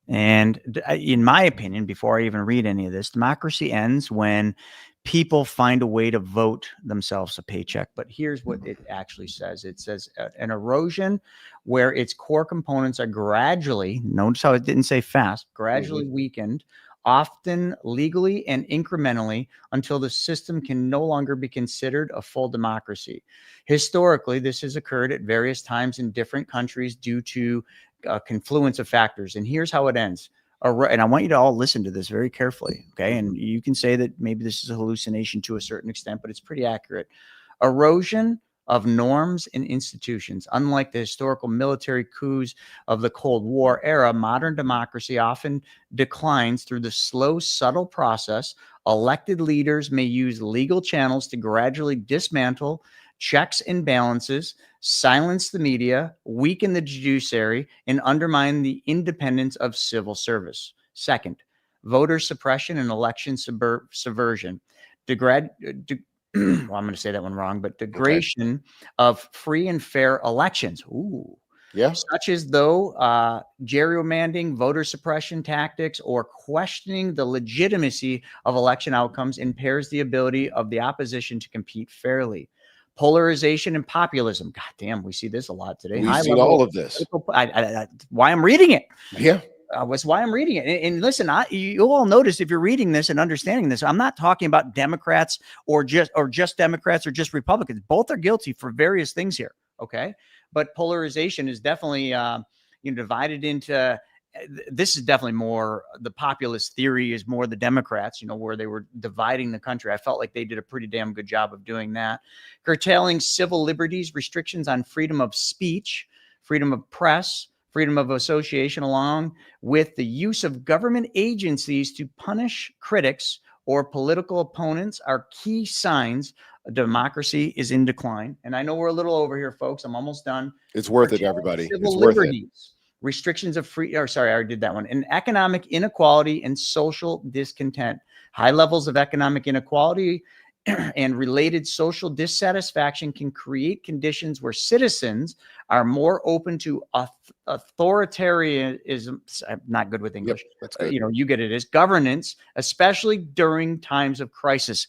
And in my opinion, before I even read any of this, democracy ends when people find a way to vote themselves a paycheck. But here's what it actually says. It says an erosion where its core components are gradually, notice how it didn't say fast, gradually weakened, often legally and incrementally, until the system can no longer be considered a full democracy. Historically, this has occurred at various times in different countries due to a confluence of factors. And here's how it ends. And I want you to all listen to this very carefully, okay? And you can say that maybe this is a hallucination to a certain extent, but it's pretty accurate. Erosion of norms and institutions. Unlike the historical military coups of the Cold War era, modern democracy often declines through the slow, subtle process. Elected leaders may use legal channels to gradually dismantle checks and balances, silence the media, weaken the judiciary, and undermine the independence of civil service. Second, voter suppression and election subversion. Well, I'm going to say that one wrong, but degradation of free and fair elections. Ooh. Yeah. Such as though gerrymandering, voter suppression tactics, or questioning the legitimacy of election outcomes impairs the ability of the opposition to compete fairly. Polarization and populism. God damn, we see this a lot today. We've seen all of this. Why I'm reading it. Yeah. Was why I'm reading it. And listen, you'll all notice if you're reading this and understanding this, I'm not talking about Democrats or just Democrats or just Republicans. Both are guilty for various things here. Okay. But polarization is definitely, divided into, this is definitely more, the populist theory is more the Democrats, where they were dividing the country. I felt like they did a pretty damn good job of doing that. Curtailing civil liberties, restrictions on freedom of speech, freedom of press, freedom of association, along with the use of government agencies to punish critics or political opponents, are key signs democracy is in decline. And I know we're a little over here, folks. I'm almost done. It's worth it, everybody. Civil liberties, restrictions of I already did that one. And economic inequality and social discontent. High levels of economic inequality and related social dissatisfaction can create conditions where citizens are more open to authoritarianism. I'm not good with English. Yep, that's good. You get it as governance, especially during times of crisis,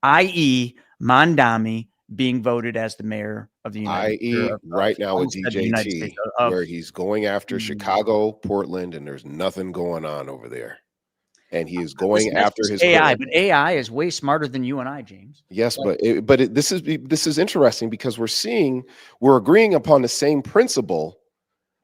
i.e., Mondami being voted as the mayor of the United States. I.e., right now with DJT, where he's going after Chicago, Portland, and there's nothing going on over there. And he is going after his AI, but AI is way smarter than you and I, James. Yes, this is interesting because we're agreeing upon the same principle,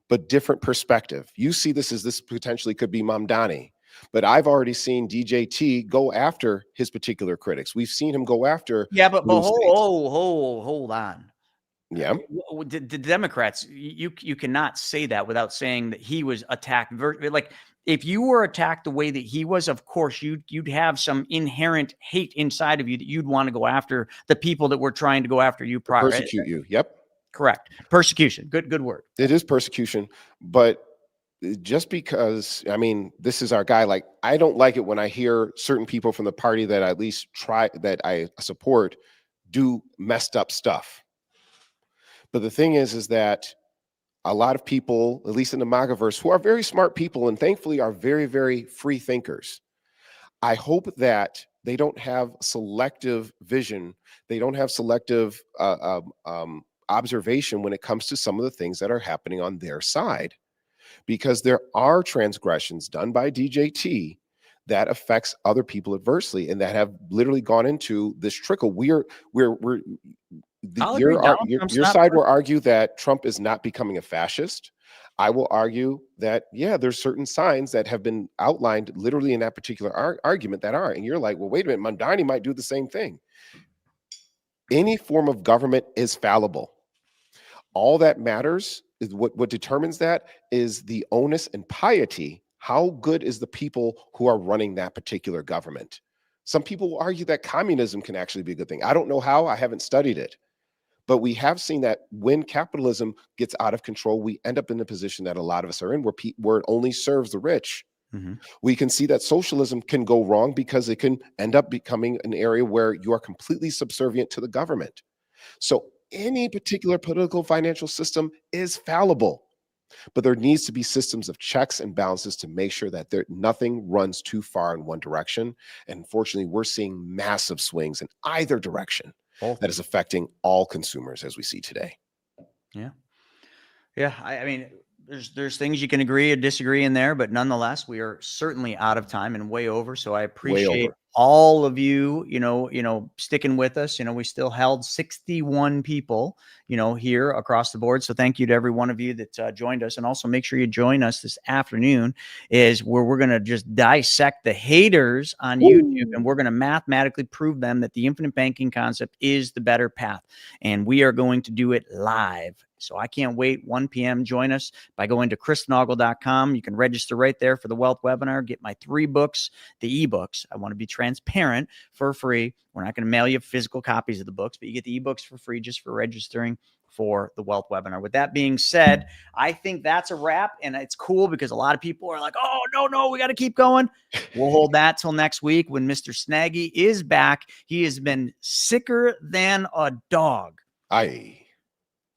but different perspective. You see this as this potentially could be Mamdani, but I've already seen DJT go after his particular critics. We've seen him go after. Yeah, but hold on. Yeah, the Democrats, you cannot say that without saying that he was attacked. Like, if you were attacked the way that he was, of course, you'd have some inherent hate inside of you that you'd want to go after the people that were trying to go after you prior. Persecute you. Yep. Correct. Persecution. Good word. It is persecution, but just because, I mean, this is our guy. Like, I don't like it when I hear certain people from the party that I at least that I support do messed up stuff. But the thing is that a lot of people, at least in the MAGAverse, who are very smart people and thankfully are very, very free thinkers, I hope that they don't have selective vision. They don't have selective observation when it comes to some of the things that are happening on their side, because there are transgressions done by DJT that affects other people adversely and that have literally gone into this trickle. Your side will argue that Trump is not becoming a fascist. I will argue that, yeah, there's certain signs that have been outlined literally in that particular argument that are. And you're like, well, wait a minute, Mamdani might do the same thing. Any form of government is fallible. All that matters is what determines that is the onus and piety. How good is the people who are running that particular government? Some people will argue that communism can actually be a good thing. I don't know how. I haven't studied it. But we have seen that when capitalism gets out of control, we end up in the position that a lot of us are in, where it only serves the rich. Mm-hmm. We can see that socialism can go wrong because it can end up becoming an area where you are completely subservient to the government. So any particular political financial system is fallible, but there needs to be systems of checks and balances to make sure that nothing runs too far in one direction. And unfortunately, we're seeing massive swings in either direction. That is affecting all consumers as we see today. Yeah. Yeah. I mean, there's things you can agree or disagree in there, but nonetheless, we are certainly out of time and way over. So I appreciate all of you, sticking with us. We still held 61 people, here across the board. So thank you to every one of you that joined us. And also make sure you join us this afternoon is where we're going to just dissect the haters on YouTube. And we're going to mathematically prove them that the infinite banking concept is the better path. And we are going to do it live. So I can't wait. 1 p.m. Join us by going to chrisnaugle.com. You can register right there for the wealth webinar. Get my 3 books, the ebooks. I want to be transparent, for free. We're not going to mail you physical copies of the books, but you get the ebooks for free just for registering for the wealth webinar. With that being said, I think that's a wrap. And it's cool because a lot of people are like, oh, no, we got to keep going. We'll hold that till next week when Mr. Snaggy is back. He has been sicker than a dog.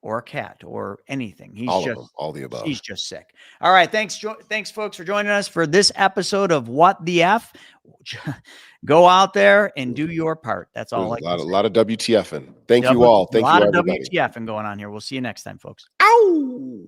Or a cat or anything. He's all the above. He's just sick. All right. Thanks, folks, for joining us for this episode of What the F. Go out there and do your part. That's all. A lot of WTFing. Thank you all. Thank you, everybody. A lot of WTFing going on here. We'll see you next time, folks. Ow!